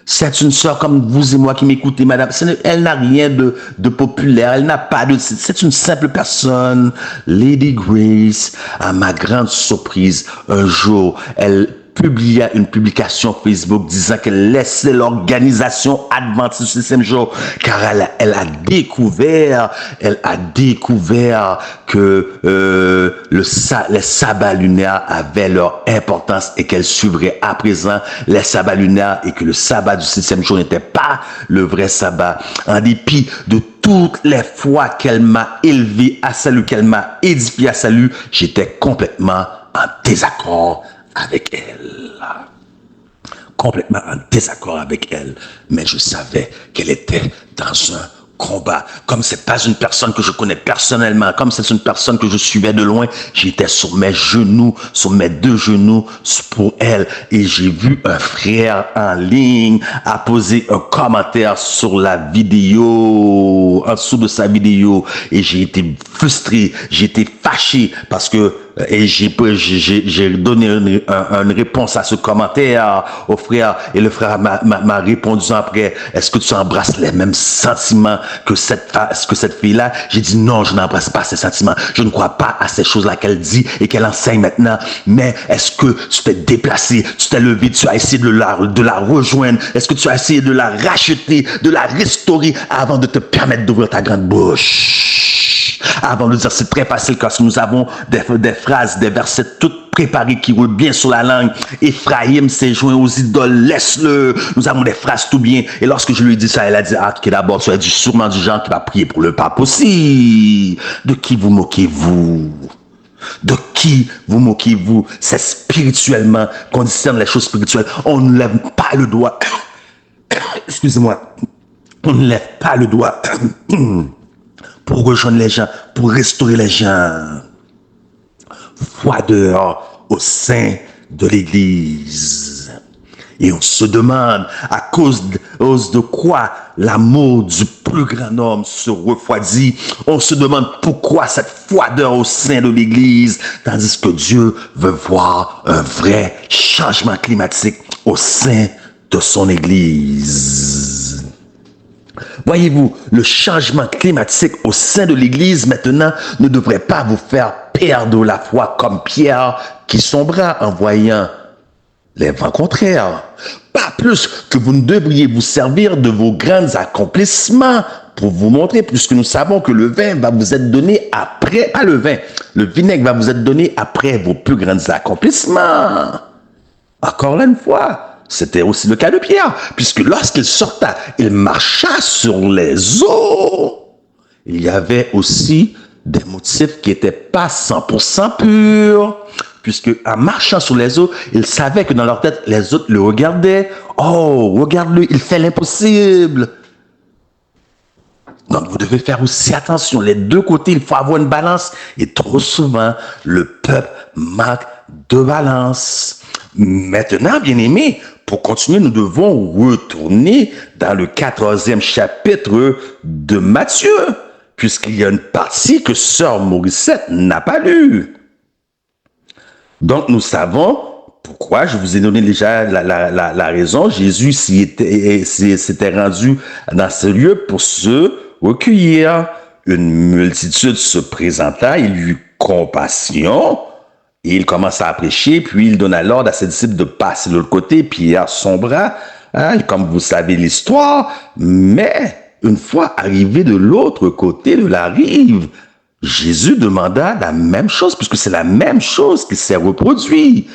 C'est une sœur comme vous et moi qui m'écoutez, madame. Elle n'a rien de populaire. Elle n'a pas de... C'est une simple personne. Lady Grace, à ma grande surprise, un jour, elle publia une publication Facebook disant qu'elle laissait l'organisation adventiste du 7e jour car elle a découvert que les sabbats lunaires avaient leur importance et qu'elle suivrait à présent les sabbats lunaires et que le sabbat du 7e jour n'était pas le vrai sabbat. En dépit de toutes les fois qu'elle m'a élevé à salut, qu'elle m'a édifié à salut, j'étais complètement en désaccord avec elle. Complètement en désaccord avec elle. Mais je savais qu'elle était dans un combat. Comme c'est pas une personne que je connais personnellement, comme c'est une personne que je suivais de loin, j'étais sur mes genoux, sur mes 2 genoux pour elle. Et j'ai vu un frère en ligne apposer un commentaire sur la vidéo, en dessous de sa vidéo. Et j'ai été frustré, j'ai été fâché parce que et j'ai donné une réponse à ce commentaire au frère, et le frère m'a répondu après, est-ce que tu embrasses les mêmes sentiments que cette fille-là? J'ai dit non, je n'embrasse pas ces sentiments. Je ne crois pas à ces choses-là qu'elle dit et qu'elle enseigne maintenant. Mais est-ce que tu t'es déplacé, tu t'es levé, tu as essayé de la rejoindre? Est-ce que tu as essayé de la racheter, de la restaurer avant de te permettre d'ouvrir ta grande bouche? Avant de dire, c'est très facile quand nous avons des phrases, des versets toutes préparés qui roulent bien sur la langue. Ephraïm s'est joint aux idoles, laisse-le. Nous avons des phrases tout bien. Et lorsque je lui ai dit ça, elle a dit, ah, ok, d'abord, tu as dit sûrement du genre qui va prier pour le pape aussi. De qui vous moquez-vous? De qui vous moquez-vous? C'est spirituellement qu'on discerne les choses spirituelles. On ne lève pas le doigt. Excusez-moi. On ne lève pas le doigt pour rejoindre les gens, pour restaurer les gens. Foi dehors au sein de l'Église. Et on se demande à cause de quoi l'amour du plus grand nombre se refroidit. On se demande pourquoi cette froideur au sein de l'Église, tandis que Dieu veut voir un vrai changement climatique au sein de son Église. Voyez-vous, le changement climatique au sein de l'Église maintenant ne devrait pas vous faire perdre la foi comme Pierre qui sombra en voyant les vents contraires. Pas plus que vous ne devriez vous servir de vos grands accomplissements pour vous montrer, puisque nous savons que le vin va vous être donné après, pas le vin, le vinaigre va vous être donné après vos plus grands accomplissements. Encore là une fois, c'était aussi le cas de Pierre, puisque lorsqu'il sorta, il marcha sur les eaux. Il y avait aussi des motifs qui n'étaient pas 100% purs, puisque en marchant sur les eaux, il savait que dans leur tête, les autres le regardaient. Oh, regarde-le, il fait l'impossible. Donc, vous devez faire aussi attention. Les deux côtés, il faut avoir une balance. Et trop souvent, le peuple manque de balance. Maintenant, bien-aimés, pour continuer, nous devons retourner dans le 14e chapitre de Matthieu, puisqu'il y a une partie que Sœur Morissette n'a pas lue. Donc, nous savons pourquoi, je vous ai donné déjà la raison. Jésus s'était rendu dans ce lieu pour se recueillir. Une multitude se présenta, il eut compassion, et il commença à prêcher, puis il donna l'ordre à ses disciples de passer de l'autre côté. Pierre sombra, comme vous savez l'histoire, mais une fois arrivé de l'autre côté de la rive, Jésus demanda la même chose, puisque c'est la même chose qui s'est reproduite.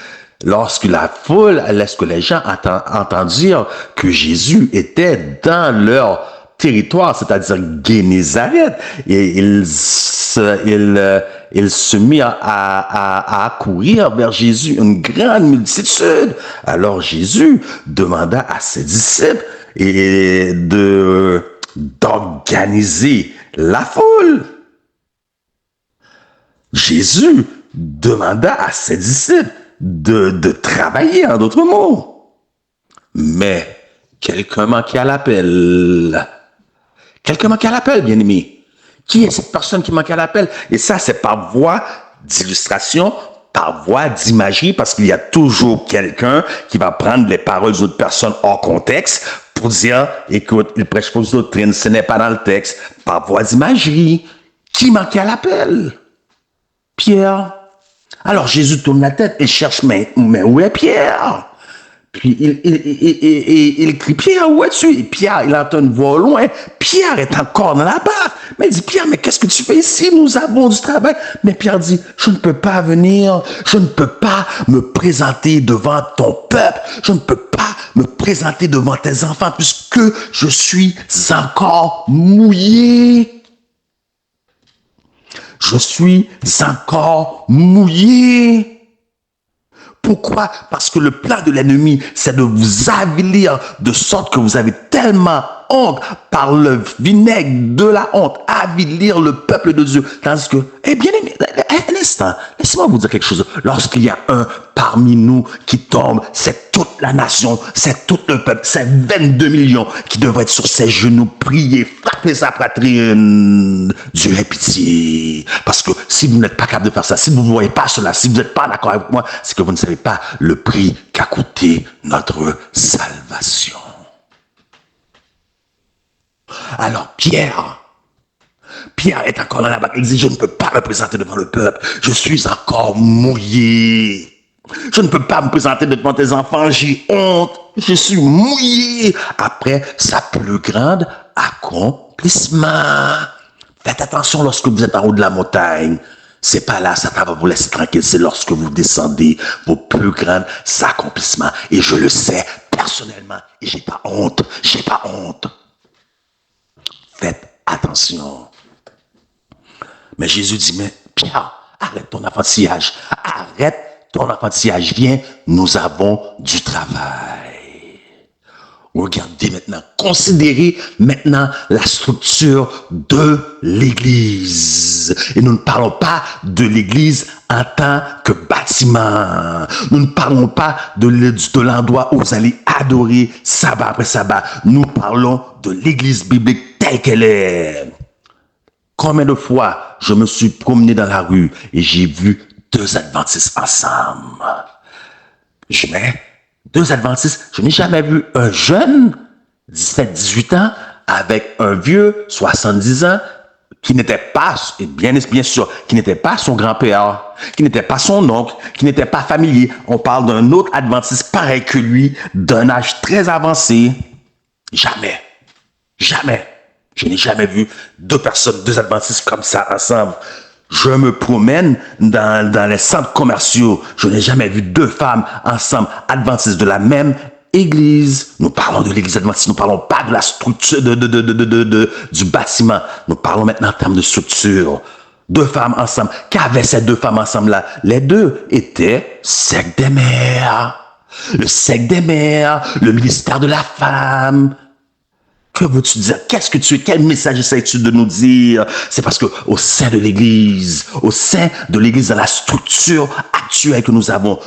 Lorsque les gens entendirent que Jésus était dans leur territoire, c'est-à-dire Génézareth, et il se mit à accourir vers Jésus, une grande multitude. Alors Jésus demanda à ses disciples d'organiser la foule. Jésus demanda à ses disciples de travailler, en d'autres mots. Mais quelqu'un manquait à l'appel. Quelqu'un manquait à l'appel, bien-aimé. Qui est cette personne qui manquait à l'appel? Et ça, c'est par voie d'illustration, par voie d'imagerie, parce qu'il y a toujours quelqu'un qui va prendre les paroles d'autres personnes hors contexte pour dire, écoute, il prêche pour une doctrine, ce n'est pas dans le texte. Par voie d'imagerie, qui manquait à l'appel? Pierre. Alors Jésus tourne la tête et cherche, mais où est Pierre? Puis il crie, Pierre, où es-tu? Et Pierre, il entend une voix au loin. Pierre est encore dans la barque. Mais il dit, Pierre, mais qu'est-ce que tu fais ici? Nous avons du travail. Mais Pierre dit, je ne peux pas venir. Je ne peux pas me présenter devant ton peuple. Je ne peux pas me présenter devant tes enfants puisque je suis encore mouillé. Je suis encore mouillé. Pourquoi? Parce que le plan de l'ennemi, c'est de vous avilir de sorte que vous avez tellement honte par le vinaigre de la honte, avilir le peuple de Dieu. Tandis que, bien aimé, instant, laissez-moi vous dire quelque chose. Lorsqu'il y a un parmi nous qui tombe, c'est toute la nation, c'est tout le peuple, c'est 22 millions qui devraient être sur ses genoux, prier, frapper sa poitrine. Dieu ait pitié. Parce que si vous n'êtes pas capable de faire ça, si vous ne voyez pas cela, si vous n'êtes pas d'accord avec moi, c'est que vous ne savez pas le prix qu'a coûté notre salvation. Alors Pierre est encore dans la barque. Il dit, je ne peux pas me présenter devant le peuple. Je suis encore mouillé. Je ne peux pas me présenter devant tes enfants. J'ai honte. Je suis mouillé. Après sa plus grande accomplissement. Faites attention lorsque vous êtes en haut de la montagne. C'est pas là, Satan va vous laisser tranquille. C'est lorsque vous descendez vos plus grands accomplissements. Et je le sais personnellement. Et j'ai pas honte. J'ai pas honte. Faites attention. Mais Jésus dit, mais Pierre, arrête ton enfantillage. Arrête ton enfantillage. Viens, nous avons du travail. Regardez maintenant, considérez maintenant la structure de l'Église. Et nous ne parlons pas de l'Église en tant que bâtiment. Nous ne parlons pas de l'endroit où vous allez adorer sabbat après sabbat. Nous parlons de l'Église biblique telle qu'elle est. Combien de fois je me suis promené dans la rue et j'ai vu deux adventistes ensemble. Deux adventistes, je n'ai jamais vu un jeune, 17-18 ans, avec un vieux, 70 ans, qui n'était pas, et bien sûr, qui n'était pas son grand-père, qui n'était pas son oncle, qui n'était pas familier. On parle d'un autre adventiste pareil que lui, d'un âge très avancé. Jamais. Je n'ai jamais vu deux adventistes comme ça ensemble. Je me promène dans les centres commerciaux. Je n'ai jamais vu deux femmes ensemble, adventistes de la même église. Nous parlons de l'église adventiste. Nous parlons pas de la structure du bâtiment. Nous parlons maintenant en termes de structure. Deux femmes ensemble. Qu'avaient ces deux femmes ensemble là? Les deux étaient secte des mères. Le secte des mères, le ministère de la femme. Que veux-tu dire? Quel message essaies-tu de nous dire? C'est parce que au sein de l'Église, dans la structure actuelle que nous avons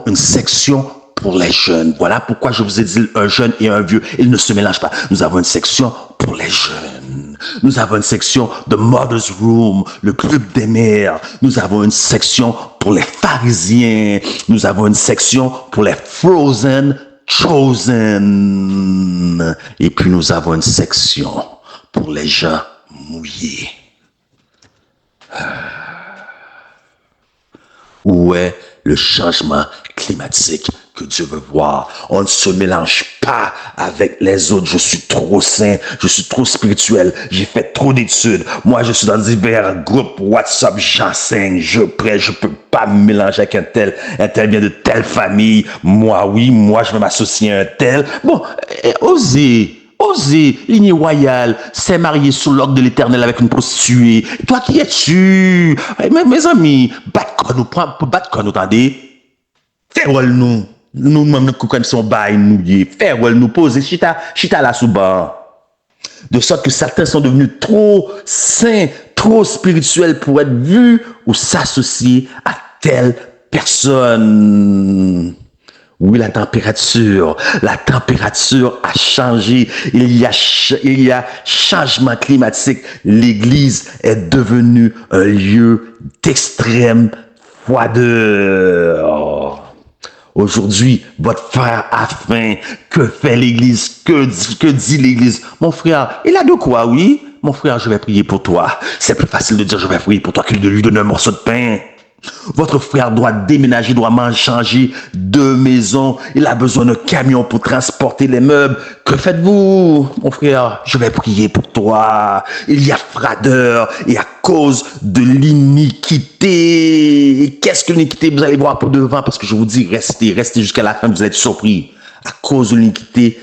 une section pour les jeunes. Voilà pourquoi je vous ai dit un jeune et un vieux. Ils ne se mélangent pas. Nous avons une section pour les jeunes. Nous avons une section de Mother's Room, le club des mères. Nous avons une section pour les pharisiens. Nous avons une section pour les Chosen. Et puis nous avons une section pour les gens mouillés. Où est le changement climatique que Dieu veut voir? On ne se mélange pas avec les autres. Je suis trop saint, je suis trop spirituel, j'ai fait trop d'études. Moi, je suis dans divers groupes WhatsApp, j'enseigne, je prêche, je peux pas me mélanger avec un tel vient de telle famille. Moi, je vais m'associer à un tel. Bon, osez, lignée royale, s'est marié sous l'ordre de l'Éternel avec une prostituée. Toi, qui es-tu? Mes amis, battre nous, attendez. Fais-le nous. Nous-mêmes, nous connaissons bail, nous, fais-le nous poser, chita là sous bas. De sorte que certains sont devenus trop saints, trop spirituels pour être vus ou s'associer à telle personne. Oui, la température a changé. Il y a changement climatique. L'Église est devenue un lieu d'extrême froideur. Aujourd'hui, votre frère a faim. Que fait l'Église? Que dit l'Église? Mon frère, il a de quoi, oui? Mon frère, je vais prier pour toi. C'est plus facile de dire je vais prier pour toi que de lui donner un morceau de pain. Votre frère doit déménager, doit changer de maison. Il a besoin d'un camion pour transporter les meubles. Que faites-vous? Mon frère, je vais prier pour toi. Il y a froideur et à cause de l'iniquité. Et qu'est-ce que l'iniquité? Vous allez voir pour devant parce que je vous dis, restez jusqu'à la fin, vous allez être surpris. À cause de l'iniquité,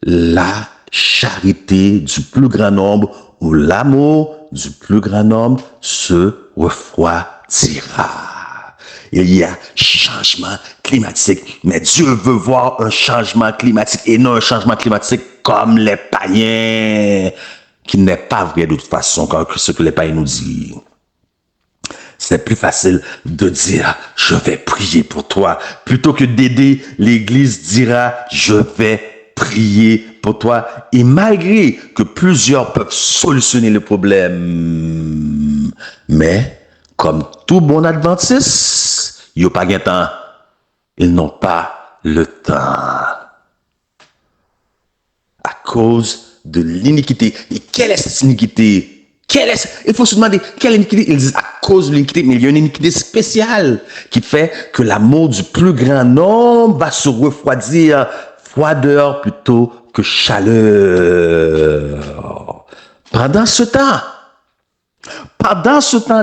la charité du plus grand nombre ou l'amour du plus grand nombre se refroidira. Il y a changement climatique, mais Dieu veut voir un changement climatique et non un changement climatique comme les païens, qui n'est pas vrai de toute façon, comme ce que les païens nous disent. C'est plus facile de dire « je vais prier pour toi » plutôt que d'aider. L'Église dira « je vais prier pour toi ». Et malgré que plusieurs peuvent solutionner le problème, mais comme tout bon adventiste, ils n'ont pas de temps. Ils n'ont pas le temps. À cause de l'iniquité. Et quelle est cette iniquité? Il faut se demander quelle iniquité. Ils disent à cause de l'iniquité, mais il y a une iniquité spéciale qui fait que l'amour du plus grand nombre va se refroidir. Froideur plutôt que chaleur. Pendant ce temps,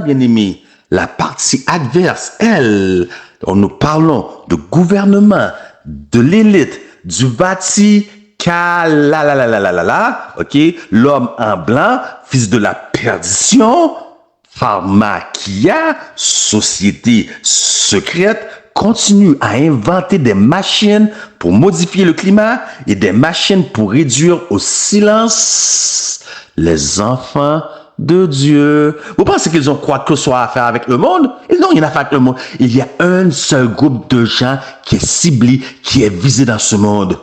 bien-aimés, la partie adverse, elle, nous parlons de gouvernement, de l'élite, du ok, l'homme en blanc, fils de la perdition, pharmakia, société secrète, continue à inventer des machines pour modifier le climat et des machines pour réduire au silence les enfants de Dieu. Vous pensez qu'ils ont quoi que ce soit à faire avec le monde? Ils n'ont rien à faire avec le monde. Il y a un seul groupe de gens qui est ciblé, qui est visé dans ce monde.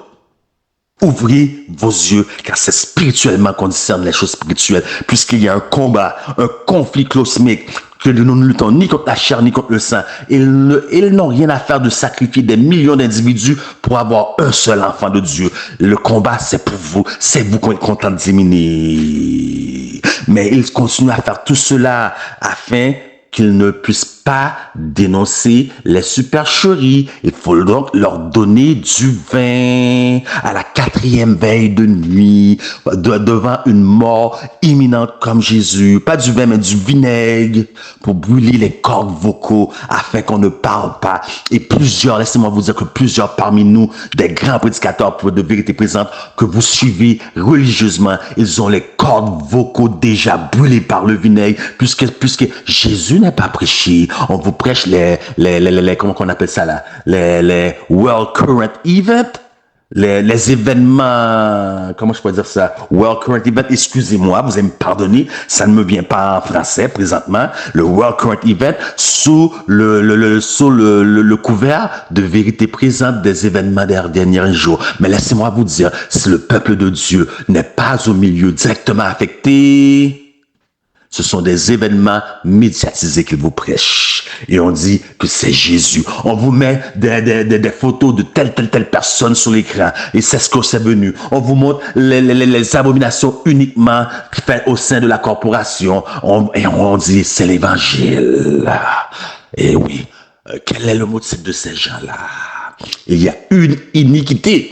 Ouvrez vos yeux, car c'est spirituellement qu'on discerne les choses spirituelles, puisqu'il y a un combat, un conflit cosmique, que nous ne luttons ni contre la chair, ni contre le sang. Ils n'ont rien à faire de sacrifier des millions d'individus pour avoir un seul enfant de Dieu. Le combat, c'est pour vous. C'est vous qu'on est content d'éliminer. Mais ils continuent à faire tout cela afin qu'ils ne puissent pas dénoncer les supercheries. Il faut donc leur donner du vin à la 4e veille de nuit, devant une mort imminente comme Jésus. Pas du vin, mais du vinaigre pour brûler les cordes vocaux afin qu'on ne parle pas. Et laissez-moi vous dire que plusieurs parmi nous, des grands prédicateurs pour de vérité présente que vous suivez religieusement, ils ont les cordes vocaux déjà brûlées par le vinaigre puisque Jésus n'est pas prêché. On vous prêche les comment qu'on appelle ça là, les World Current Event, les événements, comment je peux dire ça, World Current Event, excusez-moi, vous allez me pardonner, ça ne me vient pas en français présentement, le World Current Event sous le couvert de vérité présente des événements des derniers jours. Mais laissez-moi vous dire, si le peuple de Dieu n'est pas au milieu directement affecté, ce sont des événements médiatisés qu'ils vous prêchent. Et on dit que c'est Jésus. On vous met des photos de telle personne sur l'écran. Et c'est ce que c'est venu. On vous montre les abominations uniquement faites au sein de la corporation. Et on dit c'est l'évangile. Et oui, quel est le motif de ces gens-là? Il y a une iniquité.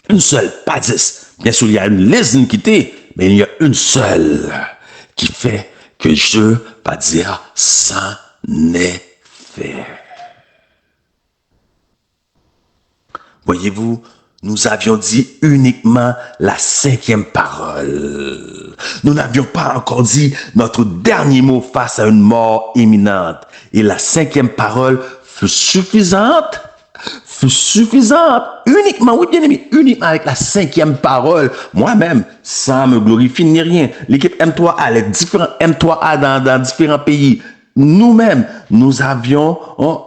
Une seule, pas 10. Bien sûr, il y a une liste d'iniquités, mais il y a une seule qui fait que je pas dire ça n'est fait. Voyez-vous, nous avions dit uniquement la 5e parole. Nous n'avions pas encore dit notre dernier mot face à une mort imminente. Et la 5e parole fut suffisante, uniquement, oui bien aimé, uniquement avec la 5e parole, moi-même, sans me glorifier ni rien. L'équipe M3A, les différents M3A dans différents pays, nous-mêmes, nous avions,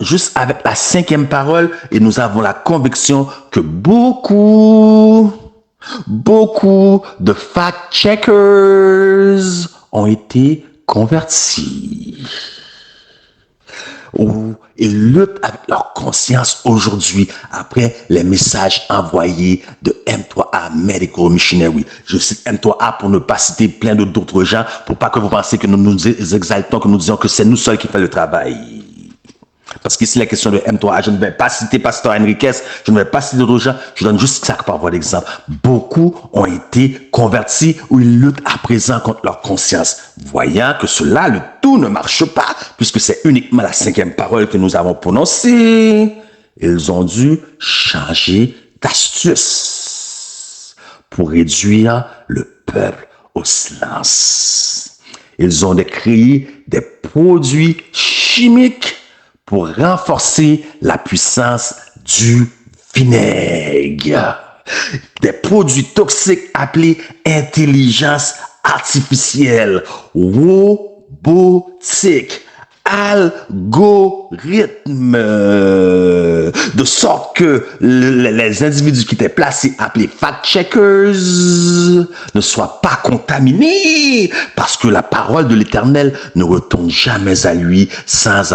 juste avec la 5e parole, et nous avons la conviction que beaucoup de fact-checkers ont été convertis. Où ils luttent avec leur conscience aujourd'hui après les messages envoyés de M3A Medical Missionary. Je cite M3A pour ne pas citer plein d'autres gens, pour pas que vous pensiez que nous nous exaltons, que nous disons que c'est nous seuls qui faisons le travail. Parce qu'ici, la question de M3A, je ne vais pas citer Pasteur Enriquez, je ne vais pas citer d'autres gens, je donne juste ça par voie d'exemple. Beaucoup ont été convertis ou ils luttent à présent contre leur conscience, voyant que cela, le tout ne marche pas, puisque c'est uniquement la 5e parole que nous avons prononcée. Ils ont dû changer d'astuce pour réduire le peuple au silence. Ils ont créé des produits chimiques pour renforcer la puissance du vinaigre. Des produits toxiques appelés intelligence artificielle, robotique, algorithme, de sorte que les individus qui étaient placés, appelés fact-checkers, ne soient pas contaminés, parce que la parole de l'Éternel ne retourne jamais à lui sans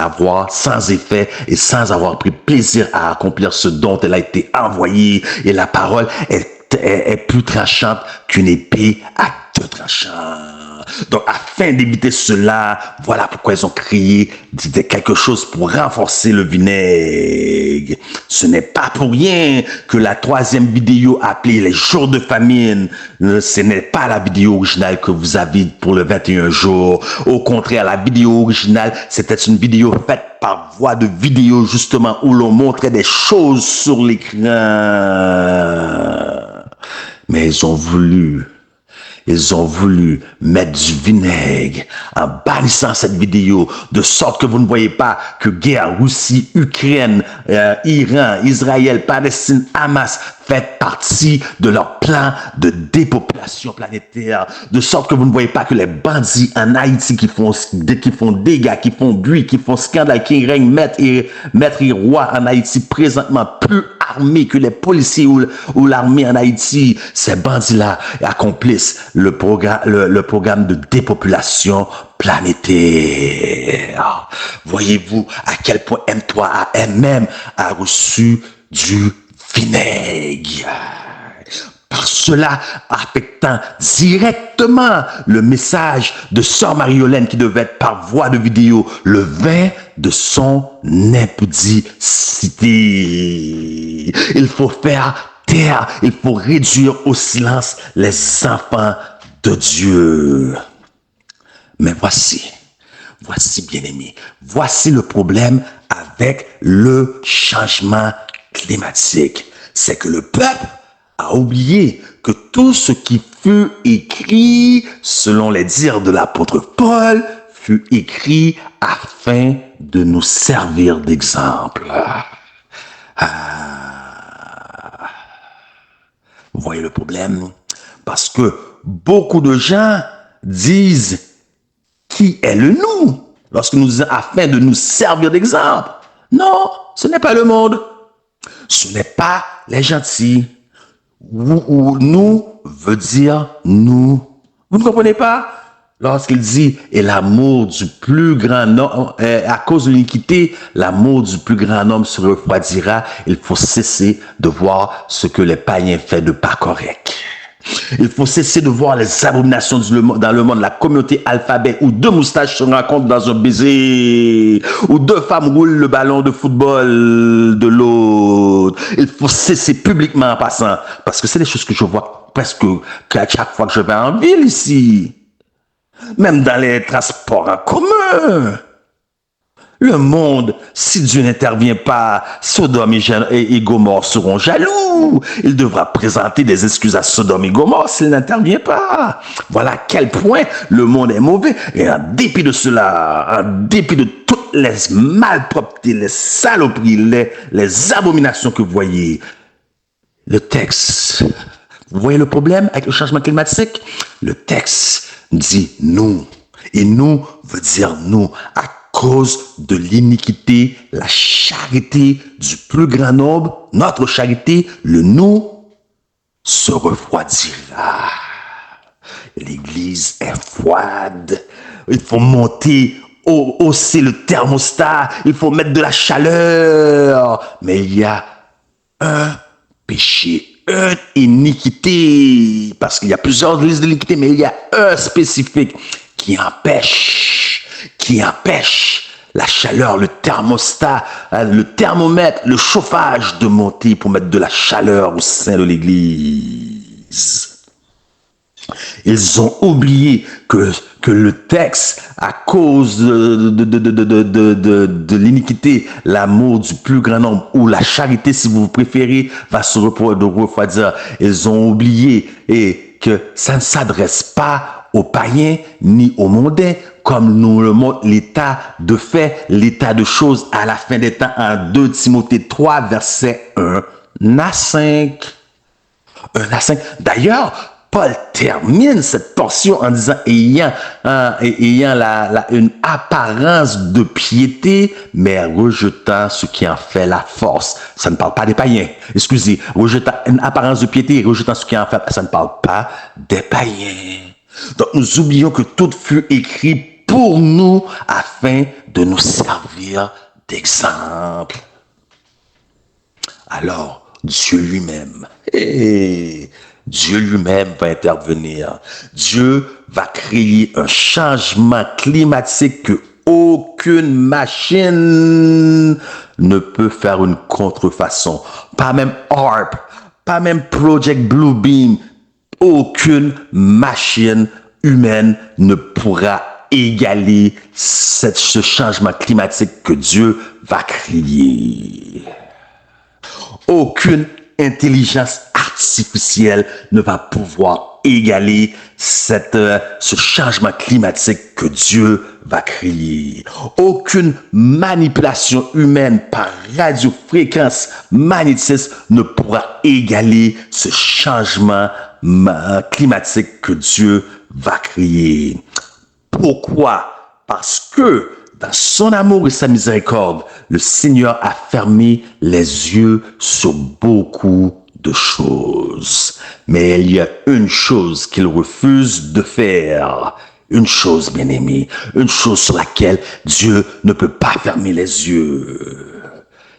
effet et sans avoir pris plaisir à accomplir ce dont elle a été envoyée. Et la parole est plus tranchante qu'une épée à deux tranchants. Donc, afin d'éviter cela, voilà pourquoi ils ont créé quelque chose pour renforcer le vinaigre. Ce n'est pas pour rien que la troisième vidéo appelée les jours de famine, ce n'est pas la vidéo originale que vous avez pour le 21 jours. Au contraire, la vidéo originale, c'était une vidéo faite par voie de vidéo, justement, où l'on montrait des choses sur l'écran. Mais ils ont voulu mettre du vinaigre en bannissant cette vidéo, de sorte que vous ne voyez pas que guerre, Russie, Ukraine, Iran, Israël, Palestine, Hamas fait partie de leur plan de dépopulation planétaire, de sorte que vous ne voyez pas que les bandits en Haïti qui font dégâts, qui font bruit, qui font scandale, qui règnent maître et roi en Haïti présentement, plus armés que les policiers ou l'armée en Haïti, ces bandits-là accomplissent le programme de dépopulation planétaire. Voyez-vous à quel point M3AM a reçu du vinaigre. Par cela, affectant directement le message de Sœur Marie-Hélène qui devait être par voie de vidéo, le vin de son impudicité. Il faut faire taire, il faut réduire au silence les enfants de Dieu. Mais voici, bien-aimés, voici le problème avec le changement climatique. C'est que le peuple a oublié que tout ce qui fut écrit, selon les dires de l'apôtre Paul, fut écrit afin de nous servir d'exemple. Vous voyez le problème? Parce que beaucoup de gens disent qui est le nous lorsque nous disons afin de nous servir d'exemple. Non, ce n'est pas le monde. Ce n'est pas les gentils. Ou nous veut dire nous. Vous ne comprenez pas? Lorsqu'il dit, et l'amour du plus grand homme, à cause de l'iniquité, l'amour du plus grand homme se refroidira, il faut cesser de voir ce que les païens font de pas correct. Il faut cesser de voir les abominations dans le monde, la communauté alphabet, où deux moustaches se rencontrent dans un baiser, où deux femmes roulent le ballon de football de l'autre. Il faut cesser publiquement en passant, parce que c'est des choses que je vois presque à chaque fois que je vais en ville ici. Même dans les transports en commun. Le monde, si Dieu n'intervient pas, Sodome et Gomorrhe seront jaloux. Il devra présenter des excuses à Sodome et Gomorrhe s'il n'intervient pas. Voilà à quel point le monde est mauvais. Et en dépit de cela, en dépit de toutes les malpropretés, les saloperies, les abominations que vous voyez, le texte, vous voyez le problème avec le changement climatique? Le texte dit nous. Et nous veut dire nous. À cause de l'iniquité, la charité du plus grand nombre, notre charité, le nous, se refroidira. L'Église est froide. Il faut hausser le thermostat. Il faut mettre de la chaleur. Mais il y a un péché, une iniquité. Parce qu'il y a plusieurs listes d'iniquité, mais il y a un spécifique qui empêche la chaleur, le thermostat, le thermomètre, le chauffage de monter pour mettre de la chaleur au sein de l'Église. Ils ont oublié que le texte, à cause de l'iniquité, l'amour du plus grand nombre, ou la charité, si vous préférez, va se refroidir. Ils ont oublié et que ça ne s'adresse pas aux païens ni aux mondains, comme nous le montre l'état de fait, l'état de choses à la fin des temps en 2 Timothée 3, verset 1 à 5. 1 à 5. D'ailleurs, Paul termine cette portion en disant ayant une apparence de piété, mais rejetant ce qui en fait la force. Ça ne parle pas des païens. Excusez, rejetant une apparence de piété et rejetant ce qui en fait, ça ne parle pas des païens. Donc nous oublions que tout fut écrit pour nous afin de nous servir d'exemple. Alors, Dieu lui-même, Dieu lui-même va intervenir. Dieu va créer un changement climatique que aucune machine ne peut faire une contrefaçon. Pas même HAARP, pas même Project Bluebeam. Aucune machine humaine ne pourra égaler ce changement climatique que Dieu va créer. Aucune intelligence artificielle ne va pouvoir égaler ce changement climatique que Dieu va créer. Aucune manipulation humaine par radiofréquence magnétisme ne pourra égaler ce changement climatique que Dieu va créer. Pourquoi? Parce que dans son amour et sa miséricorde, le Seigneur a fermé les yeux sur beaucoup de choses. Mais il y a une chose qu'il refuse de faire. Une chose, bien-aimé, une chose sur laquelle Dieu ne peut pas fermer les yeux.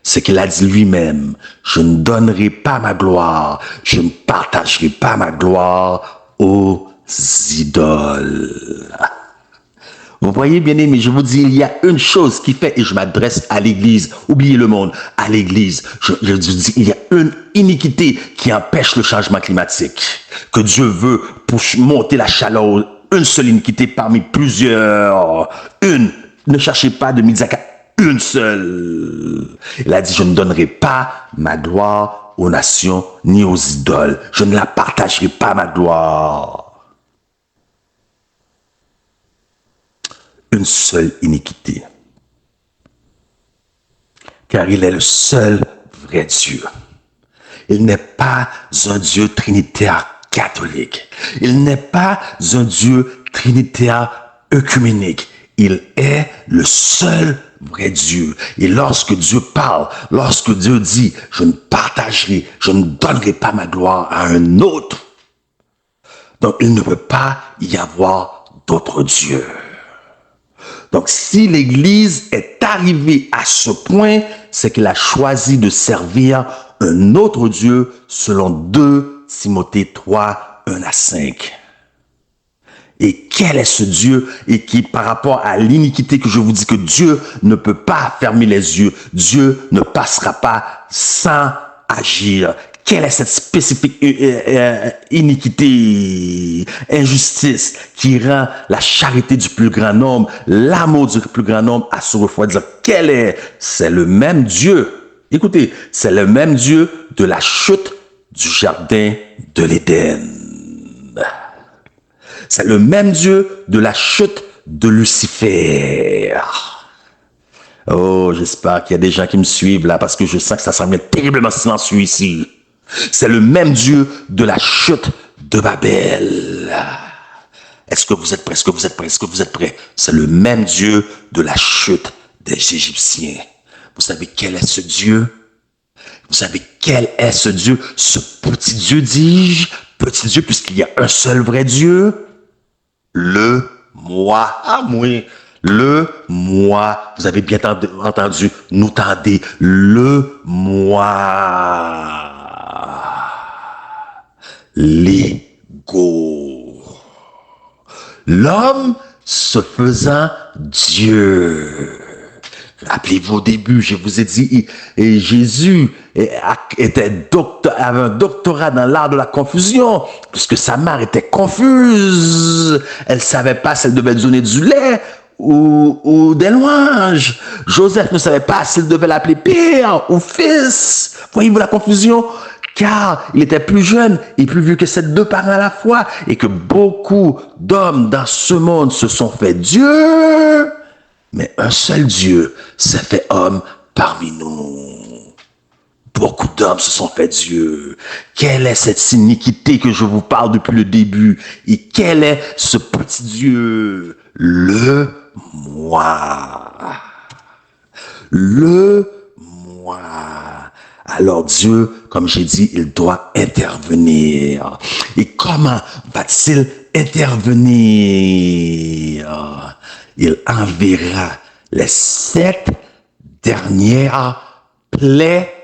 C'est qu'il a dit lui-même, je ne donnerai pas ma gloire, je ne partagerai pas ma gloire aux idoles. Vous voyez, bien-aimé, je vous dis, il y a une chose qui fait, et je m'adresse à l'Église, oubliez le monde, à l'Église, je vous dis, il y a une iniquité qui empêche le changement climatique, que Dieu veut pour monter la chaleur, une seule iniquité parmi plusieurs, une, ne cherchez pas de midi à 4, une seule. Il a dit, je ne donnerai pas ma gloire aux nations ni aux idoles, je ne la partagerai pas ma gloire. Une seule iniquité. Car il est le seul vrai Dieu. Il n'est pas un Dieu trinitaire catholique. Il n'est pas un Dieu trinitaire œcuménique. Il est le seul vrai Dieu. Et lorsque Dieu parle, lorsque Dieu dit, je ne partagerai, je ne donnerai pas ma gloire à un autre, donc il ne peut pas y avoir d'autre Dieu. Donc, si l'Église est arrivée à ce point, c'est qu'elle a choisi de servir un autre Dieu selon 2 Timothée 3, 1-5. Et quel est ce Dieu? Et qui, par rapport à l'iniquité que je vous dis que Dieu ne peut pas fermer les yeux, Dieu ne passera pas sans agir. Quelle est cette spécifique iniquité, injustice qui rend la charité du plus grand nombre, l'amour du plus grand nombre à se refroidir? Quel est? C'est le même Dieu. Écoutez, c'est le même Dieu de la chute du jardin de l'Éden. C'est le même Dieu de la chute de Lucifer. Oh, j'espère qu'il y a des gens qui me suivent là parce que je sens que ça semble terriblement silencieux ici. C'est le même Dieu de la chute de Babel. Est-ce que vous êtes prêts? Est-ce que vous êtes prêts? Est-ce que vous êtes prêts? C'est le même Dieu de la chute des Égyptiens. Vous savez quel est ce Dieu? Vous savez quel est ce Dieu? Ce petit Dieu, dis-je, petit Dieu, puisqu'il y a un seul vrai Dieu? Le moi. Ah oui, le moi. Vous avez bien entendu, nous tendez, le moi. L'ego. L'homme se faisant Dieu. Rappelez-vous au début, je vous ai dit, et Jésus avait un doctorat dans l'art de la confusion, puisque sa mère était confuse. Elle savait pas si elle devait donner du lait ou des louanges. Joseph ne savait pas s'il devait l'appeler père ou fils. Voyez-vous la confusion? Car il était plus jeune et plus vieux que ses 2 parents à la fois, et que beaucoup d'hommes dans ce monde se sont fait Dieu, mais un seul Dieu s'est fait homme parmi nous. beaucoup d'hommes se sont fait Dieu. Quelle est cette iniquité que je vous parle depuis le début? Et quel est ce petit Dieu? Le moi. Le moi. Alors Dieu, comme j'ai dit, il doit intervenir. Et comment va-t-il intervenir? Il enverra les 7 dernières plaies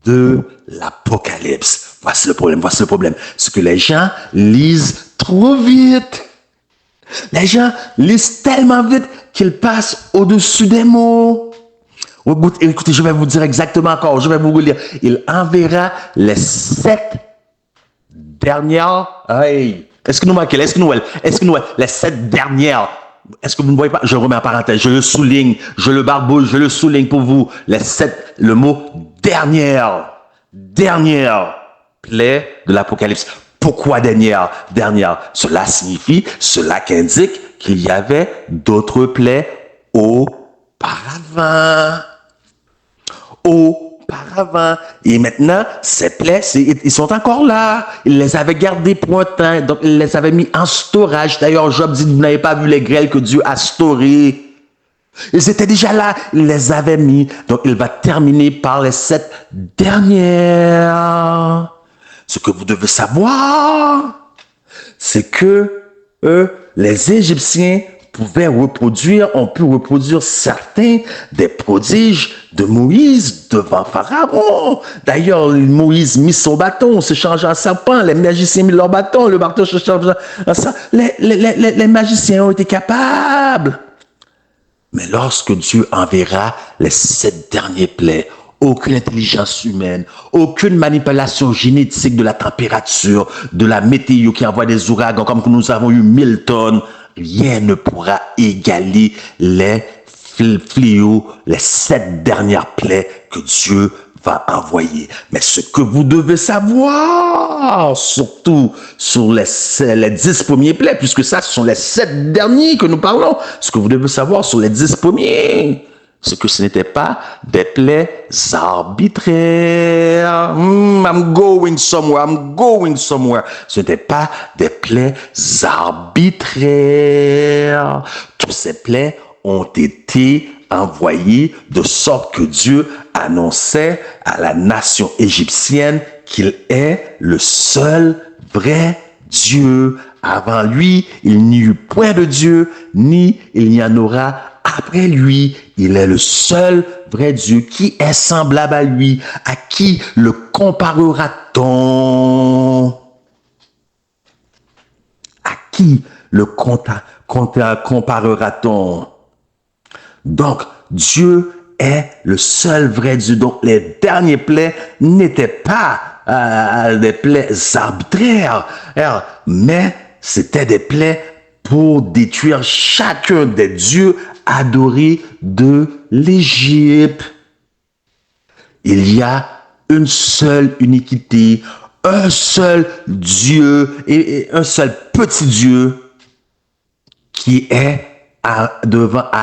de l'Apocalypse. Voici le problème. C'est que les gens lisent trop vite. Les gens lisent tellement vite qu'ils passent au-dessus des mots. Écoutez, je vais vous dire exactement encore, je vais vous relire. Il enverra les 7 dernières. Hey, est-ce que nous, les 7 dernières. Est-ce que vous ne voyez pas? Je remets en parenthèse, je le souligne, je le barbouille, je le souligne pour vous. Le mot dernière plaie de l'Apocalypse. Pourquoi dernière? Cela qu'indique qu'il y avait d'autres plaies auparavant. Et maintenant, ces plaies, ils sont encore là. Il les avait gardées pour un temps, donc il les avait mis en storage. D'ailleurs, Job dit, vous n'avez pas vu les grêles que Dieu a storées. Ils étaient déjà là, il les avait mis. Donc, il va terminer par les 7 dernières. Ce que vous devez savoir, c'est que les Égyptiens ont pu reproduire certains des prodiges de Moïse devant Pharaon. D'ailleurs, Moïse mit son bâton, se change en serpent, les magiciens mis leur bâton, le bâton se change en serpent. Les magiciens ont été capables. Mais lorsque Dieu enverra les 7 derniers plaies, aucune intelligence humaine, aucune manipulation génétique de la température, de la météo qui envoie des ouragans comme nous avons eu Milton, rien ne pourra égaler les fléaux, les 7 dernières plaies que Dieu va envoyer. Mais ce que vous devez savoir, surtout sur les 10 premiers plaies, puisque ça, ce sont les 7 derniers que nous parlons, ce que vous devez savoir sur les 10 premiers, c'est que ce n'était pas des plaies arbitraires. I'm going somewhere. Ce n'était pas des plaies arbitraires. Toutes ces plaies ont été envoyées de sorte que Dieu annonçait à la nation égyptienne qu'il est le seul vrai Dieu. Avant lui, il n'y eut point de Dieu, ni il n'y en aura après lui. Il est le seul vrai Dieu. Qui est semblable à lui? À qui le comparera-t-on? À qui le comparera-t-on? Donc, Dieu est le seul vrai Dieu. Donc, les derniers plaies n'étaient pas des plaies arbitraires, mais c'était des plaies pour détruire chacun des dieux adorés de l'Égypte. Il y a une seule uniquité, un seul Dieu et un seul petit Dieu qui est à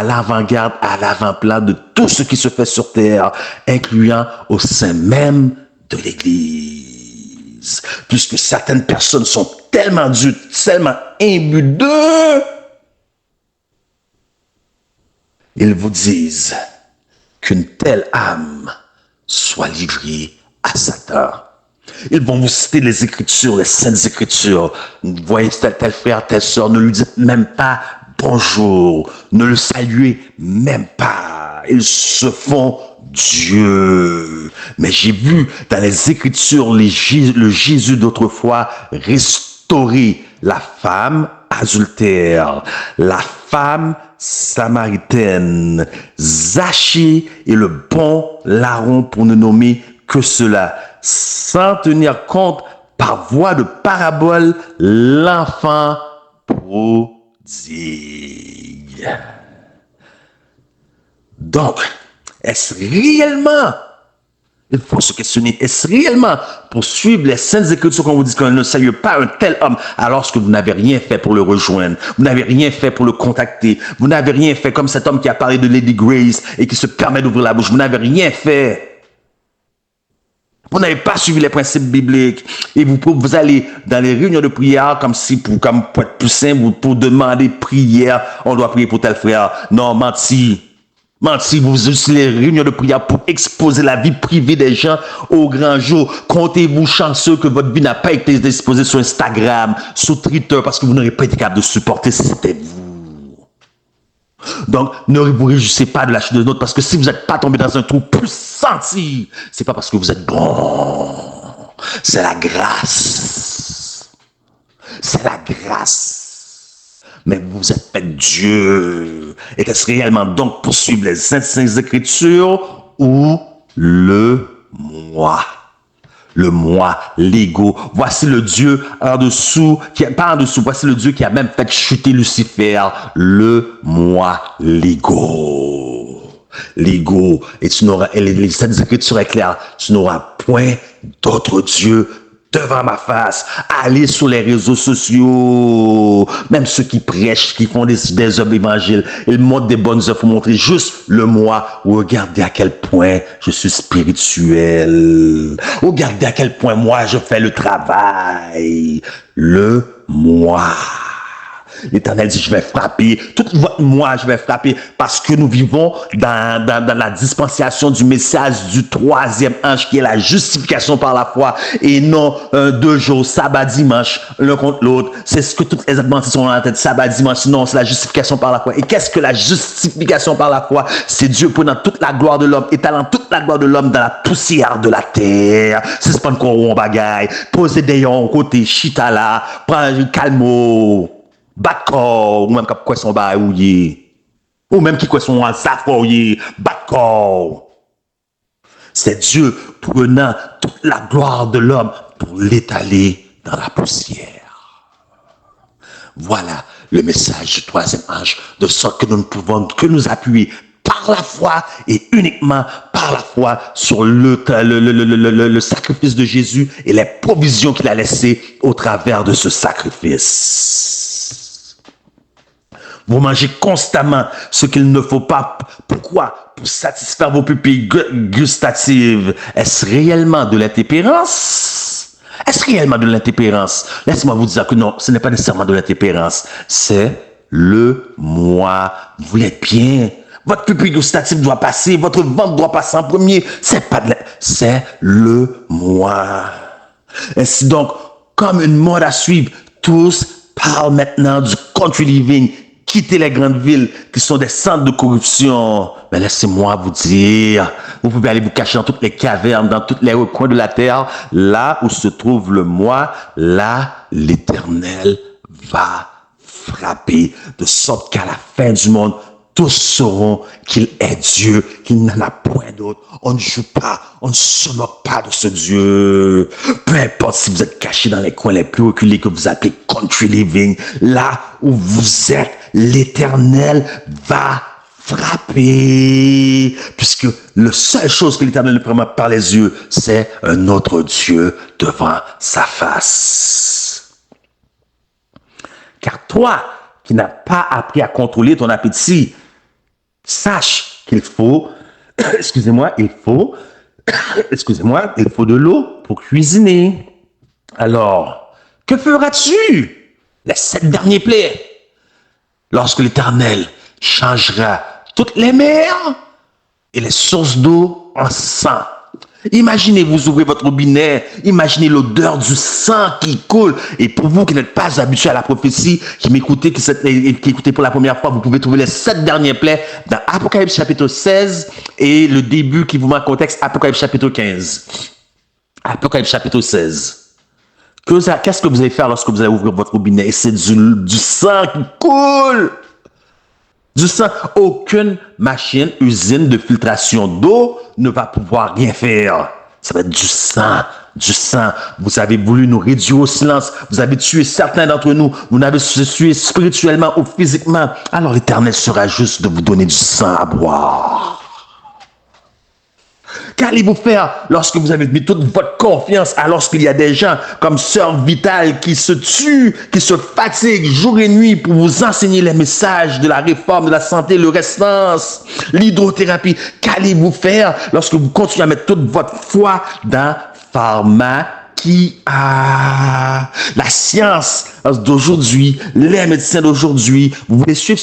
l'avant-garde, à l'avant-plan de tout ce qui se fait sur terre, incluant au sein même de l'Église. Puisque certaines personnes sont tellement dures, tellement imbues d'eux, ils vous disent qu'une telle âme soit livrée à Satan. Ils vont vous citer les Écritures, les Saintes Écritures. Vous voyez tel frère, telle sœur, ne lui dites même pas bonjour, ne le saluez même pas. Ils se font Dieu. Mais j'ai vu dans les Écritures le Jésus d'autrefois restaurer la femme adultère, la femme samaritaine, Zachée et le bon larron, pour ne nommer que cela, sans tenir compte par voie de parabole l'enfant prodigue. Donc, est-ce réellement, il faut se questionner, est-ce réellement pour suivre les Saintes Écritures qu'on vous dit qu'on ne salue pas un tel homme alors que vous n'avez rien fait pour le rejoindre, vous n'avez rien fait pour le contacter, vous n'avez rien fait comme cet homme qui a parlé de Lady Grace et qui se permet d'ouvrir la bouche, vous n'avez rien fait. Vous n'avez pas suivi les principes bibliques. Et vous allez dans les réunions de prière comme pour être plus simple, pour demander prière, on doit prier pour tel frère. Non, menti. Menti, vous utilisez les réunions de prière pour exposer la vie privée des gens au grand jour. Comptez-vous chanceux que votre vie n'a pas été exposée sur Instagram, sur Twitter, parce que vous n'aurez pas été capable de supporter si c'était vous. Donc, ne vous réjouissez pas de la chute de l'autre, parce que si vous n'êtes pas tombé dans un trou plus senti, c'est pas parce que vous êtes bon. C'est la grâce. C'est la grâce. Mais vous êtes fait Dieu. Et est-ce réellement donc poursuivre les saintes écritures ou le moi? Le moi, l'ego. Voici le Dieu en dessous, pas en dessous, voici le Dieu qui a même fait chuter Lucifer. Le moi, l'ego. L'ego. Et les saintes écritures est claires, tu n'auras point d'autre Dieu devant ma face. Allez sur les réseaux sociaux, même ceux qui prêchent, qui font des œuvres évangiles, ils montrent des bonnes œuvres pour montrer juste le moi. Regardez à quel point je suis spirituel. Regardez à quel point moi je fais le travail. Le moi. L'Éternel dit, je vais frapper, tout votre moi, je vais frapper, parce que nous vivons dans la dispensation du message du troisième ange, qui est la justification par la foi, et non 2 jours, sabbat, dimanche, l'un contre l'autre. C'est ce que toutes les adventistes ont dans la tête, sabbat, dimanche. Non, c'est la justification par la foi. Et qu'est-ce que la justification par la foi? C'est Dieu prenant toute la gloire de l'homme, étalant toute la gloire de l'homme dans la poussière de la terre. C'est pas encore un bagaille. Posez des yon côté, chita là, prends calmo. Batcore, ou même qui quoi son baouillé, ou même qui quoi son zafoyer, batcore. C'est Dieu prenant toute la gloire de l'homme pour l'étaler dans la poussière. Voilà le message du troisième ange, de sorte que nous ne pouvons que nous appuyer par la foi et uniquement par la foi sur le sacrifice de Jésus et les provisions qu'il a laissées au travers de ce sacrifice. Vous mangez constamment ce qu'il ne faut pas. Pourquoi? Pour satisfaire vos pupilles gustatives. Est-ce réellement de l'intempérance? Est-ce réellement de l'intempérance? Laissez-moi vous dire que non, ce n'est pas nécessairement de l'intempérance. C'est le moi. Vous voulez être bien. Votre pupille gustative doit passer. Votre ventre doit passer en premier. C'est le moi. Ainsi donc, comme une mode à suivre, tous parlent maintenant du country living. Quittez les grandes villes qui sont des centres de corruption. Mais laissez-moi vous dire, vous pouvez aller vous cacher dans toutes les cavernes, dans tous les recoins de la terre, là où se trouve le moi, là l'Éternel va frapper, de sorte qu'à la fin du monde, tous sauront qu'il est Dieu, qu'il n'en a point d'autre. On ne joue pas, on ne se moque pas de ce Dieu. Peu importe si vous êtes caché dans les coins les plus reculés que vous appelez country living, là où vous êtes, l'Éternel va frapper. Puisque la seule chose que l'Éternel ne permet par les yeux, c'est un autre Dieu devant sa face. Car toi, qui n'as pas appris à contrôler ton appétit, sache qu'il faut, il faut de l'eau pour cuisiner. Alors, que feras-tu les 7 derniers plaies lorsque l'Éternel changera toutes les mers et les sources d'eau en sang? Imaginez, vous ouvrez votre robinet, imaginez l'odeur du sang qui coule. Et pour vous qui n'êtes pas habitués à la prophétie, qui m'écoutez, qui écoutez pour la première fois, vous pouvez trouver les 7 derniers plaies dans Apocalypse chapitre 16 et le début qui vous met en contexte, Apocalypse chapitre 15. Apocalypse chapitre 16. Qu'est-ce que vous allez faire lorsque vous allez ouvrir votre robinet? Et c'est du sang qui coule. Du sang, aucune machine, usine de filtration d'eau ne va pouvoir rien faire. Ça va être du sang, du sang. Vous avez voulu nous réduire au silence. Vous avez tué certains d'entre nous. Vous n'avez tué spirituellement ou physiquement. Alors l'Éternel sera juste de vous donner du sang à boire. Qu'allez-vous faire lorsque vous avez mis toute votre confiance alors qu'il y a des gens comme Sœur Vitale qui se tuent, qui se fatiguent jour et nuit pour vous enseigner les messages de la réforme de la santé, le restance, l'hydrothérapie? Qu'allez-vous faire lorsque vous continuez à mettre toute votre foi dans la science d'aujourd'hui, les médecins d'aujourd'hui. Vous voulez suivre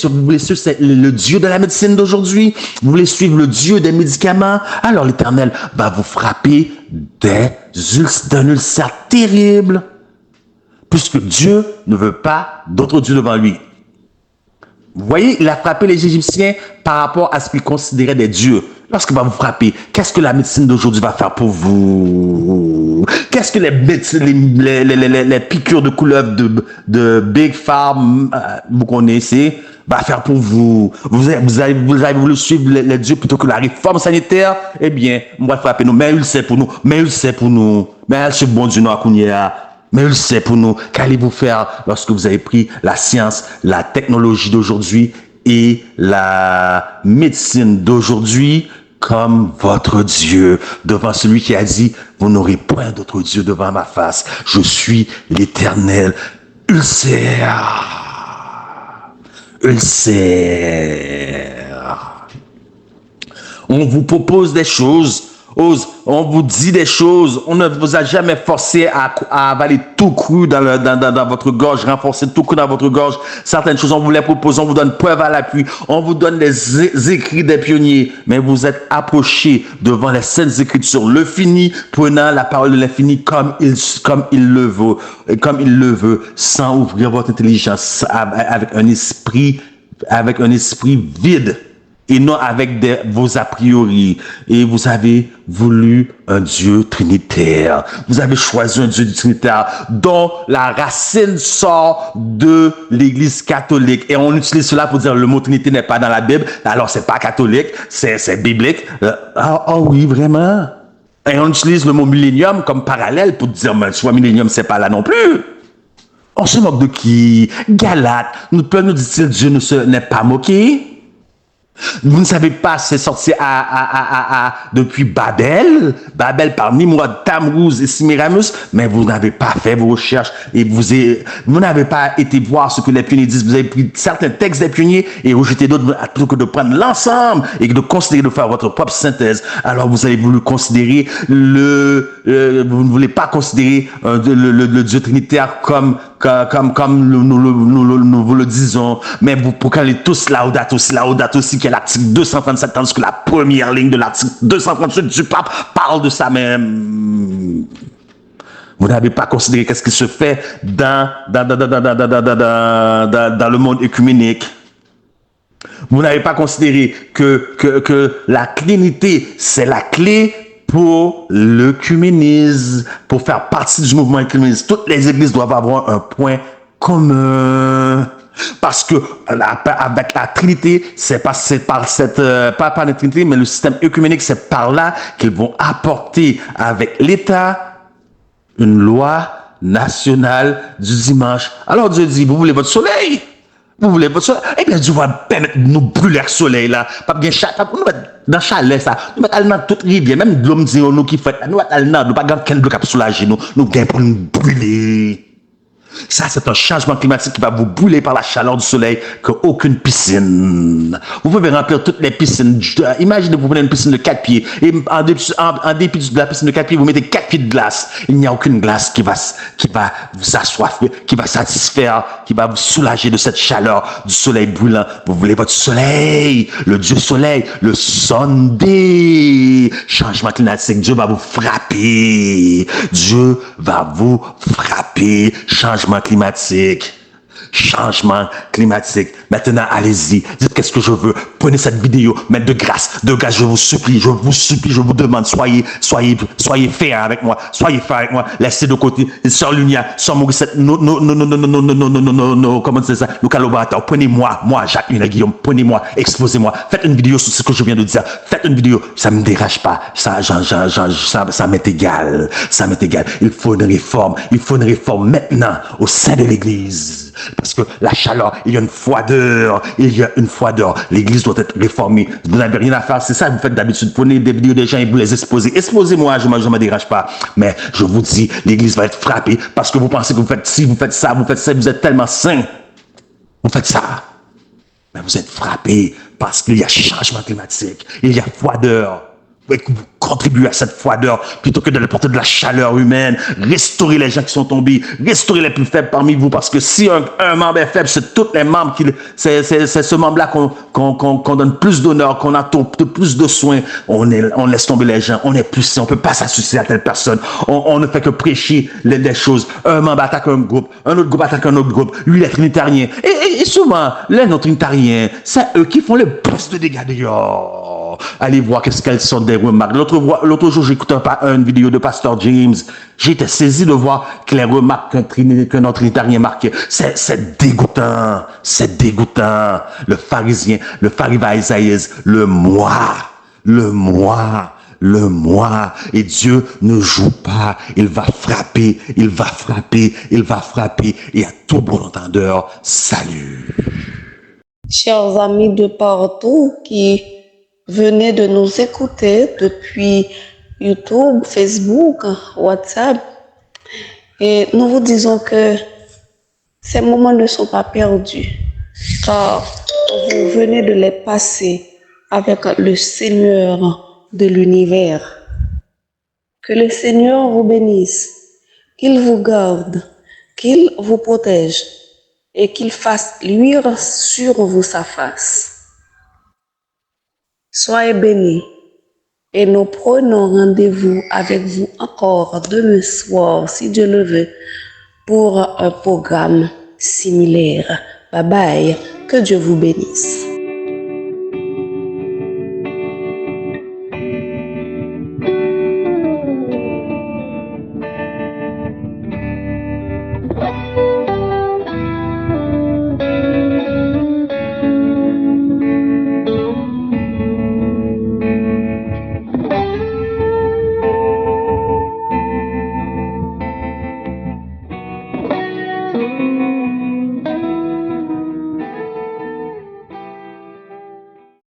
le Dieu de la médecine d'aujourd'hui? Vous voulez suivre le Dieu des médicaments? Alors l'Éternel va vous frapper d'un ulcère terrible, puisque Dieu ne veut pas d'autre Dieu devant lui. Vous voyez, il a frappé les Égyptiens par rapport à ce qu'ils considéraient des dieux. Lorsqu'il va vous frapper, qu'est-ce que la médecine d'aujourd'hui va faire pour vous? Qu'est-ce que les piqûres de couleuvre de Big Farm, vous connaissez, va faire pour vous? Vous avez voulu suivre les dieux plutôt que la réforme sanitaire? Eh bien, on va frapper nous. Mais il sait pour nous. Mais ce bon Dieu nous a cogné. Mais il sait pour nous, qu'allez-vous faire lorsque vous avez pris la science, la technologie d'aujourd'hui et la médecine d'aujourd'hui comme votre Dieu, devant celui qui a dit, vous n'aurez point d'autre Dieu devant ma face. Je suis l'Éternel. Ulcère. On vous propose des choses. On vous dit des choses, on ne vous a jamais forcé à avaler tout cru dans votre gorge, renforcer tout cru dans votre gorge. Certaines choses, on vous les propose, on vous donne preuve à l'appui, on vous donne les écrits des pionniers, mais vous êtes approchés devant les saintes écritures, le fini, prenant la parole de l'infini comme il le veut, sans ouvrir votre intelligence, avec un esprit vide. Et non avec vos a priori. Et vous avez voulu un Dieu trinitaire. Vous avez choisi un Dieu trinitaire dont la racine sort de l'Église catholique. Et on utilise cela pour dire le mot Trinité n'est pas dans la Bible. Alors c'est pas catholique, c'est biblique. Oui, vraiment. Et on utilise le mot millénium comme parallèle pour dire, mais soit millénium, c'est pas là non plus. On se moque de qui? Galates. Nous dit-il, Dieu n'est pas moqué. Vous ne savez pas, c'est sorti depuis Babel par Nimrod, Tammuz et Semiramis, mais vous n'avez pas fait vos recherches et vous n'avez pas été voir ce que les pionniers disent. Vous avez pris certains textes des pionniers et rejeté d'autres plutôt que de prendre l'ensemble et de considérer, de faire votre propre synthèse. Alors vous avez voulu considérer vous ne voulez pas considérer le Dieu trinitaire comme nous vous le disons, mais vous proclamez tous Laudato Si, qui est l'article 237, tandis que la première ligne de l'article 238 du pape parle de ça même. Vous n'avez pas considéré qu'est-ce qui se fait dans le monde œcuménique. Vous n'avez pas considéré que la clénité, c'est la clé pour l'œcuménisme, pour faire partie du mouvement œcuméniste. Toutes les églises doivent avoir un point commun. Parce que avec la Trinité, c'est par la Trinité, mais le système œcuménique, c'est par là qu'ils vont apporter avec l'État une loi nationale du dimanche. Alors Dieu dit, vous voulez votre soleil? Vous voulez votre soleil? Eh bien, Dieu va permettre de nous brûler le soleil là. Pas bien dans chalet ça. Nous mettons dans toute rivière, même de l'homme dit nous qui fait, nous pas grand quel bloc à soulager nous gain pour nous brûler. Ça, c'est un changement climatique qui va vous brûler par la chaleur du soleil qu'aucune piscine. Vous pouvez remplir toutes les piscines. Imaginez, vous prenez une piscine de 4 pieds et en dépit de la piscine de 4 pieds, vous mettez 4 pieds de glace. Il n'y a aucune glace qui va vous assoiffer, qui va satisfaire, qui va vous soulager de cette chaleur du soleil brûlant. Vous voulez votre soleil, le Dieu soleil, le Sunday. Changement climatique, Dieu va vous frapper. Dieu va vous frapper. Changement climatique. Maintenant, allez-y. Dites qu'est-ce que je veux. Prenez cette vidéo. Mais de grâce, je vous supplie, je vous demande, soyez fair avec moi. Laissez de côté. Sœur Lunia, Sœur Morissette, comment c'est ça? Nous collaborateurs. Prenez-moi, Jacques Luna Guillaume, prenez-moi, exposez-moi. Faites une vidéo sur ce que je viens de dire. Faites une vidéo. Ça me dérange pas. Ça m'est égal. Il faut une réforme maintenant au sein de l'Église. Parce que la chaleur, il y a une froideur. L'église doit être réformée. Vous n'avez rien à faire, c'est ça que vous faites d'habitude. Prenez des vidéos des gens et vous les exposez. Exposez-moi, je ne me dérange pas. Mais je vous dis, l'église va être frappée parce que vous pensez que vous faites ci, vous faites ça, vous êtes tellement saints. Vous faites ça. Mais vous êtes frappés parce qu'il y a changement climatique. Il y a froideur. contribuer à cette froideur plutôt que de apporter de la chaleur humaine. Restaurer les gens qui sont tombés, restaurer les plus faibles parmi vous, parce que si un membre est faible, c'est tous les membres c'est ce membre-là qu'on donne plus d'honneur, qu'on attend plus de soins. On laisse tomber les gens, on est puissant, on peut pas s'associer à telle personne. On ne fait que prêcher des choses. Un membre attaque un groupe, un autre groupe attaque un autre groupe. Lui, il est trinitarien. Et souvent, les non-trinitariens, c'est eux qui font le plus de dégâts dehors. Allez voir quelles sont des remarques. L'autre jour, j'écoutais une vidéo de Pasteur James. J'étais saisi de voir que les remarques qu'un autre trinitarien marquait. C'est dégoûtant. C'est dégoûtant. Le pharisien, le pharisaïsme, le moi. Et Dieu ne joue pas. Il va frapper. Et à tout bon entendeur, salut. Chers amis de partout qui venez de nous écouter depuis YouTube, Facebook, WhatsApp. Et nous vous disons que ces moments ne sont pas perdus, car vous venez de les passer avec le Seigneur de l'univers. Que le Seigneur vous bénisse, qu'il vous garde, qu'il vous protège et qu'il fasse luire sur vous sa face. Soyez bénis et nous prenons rendez-vous avec vous encore demain soir, si Dieu le veut, pour un programme similaire. Bye bye, que Dieu vous bénisse.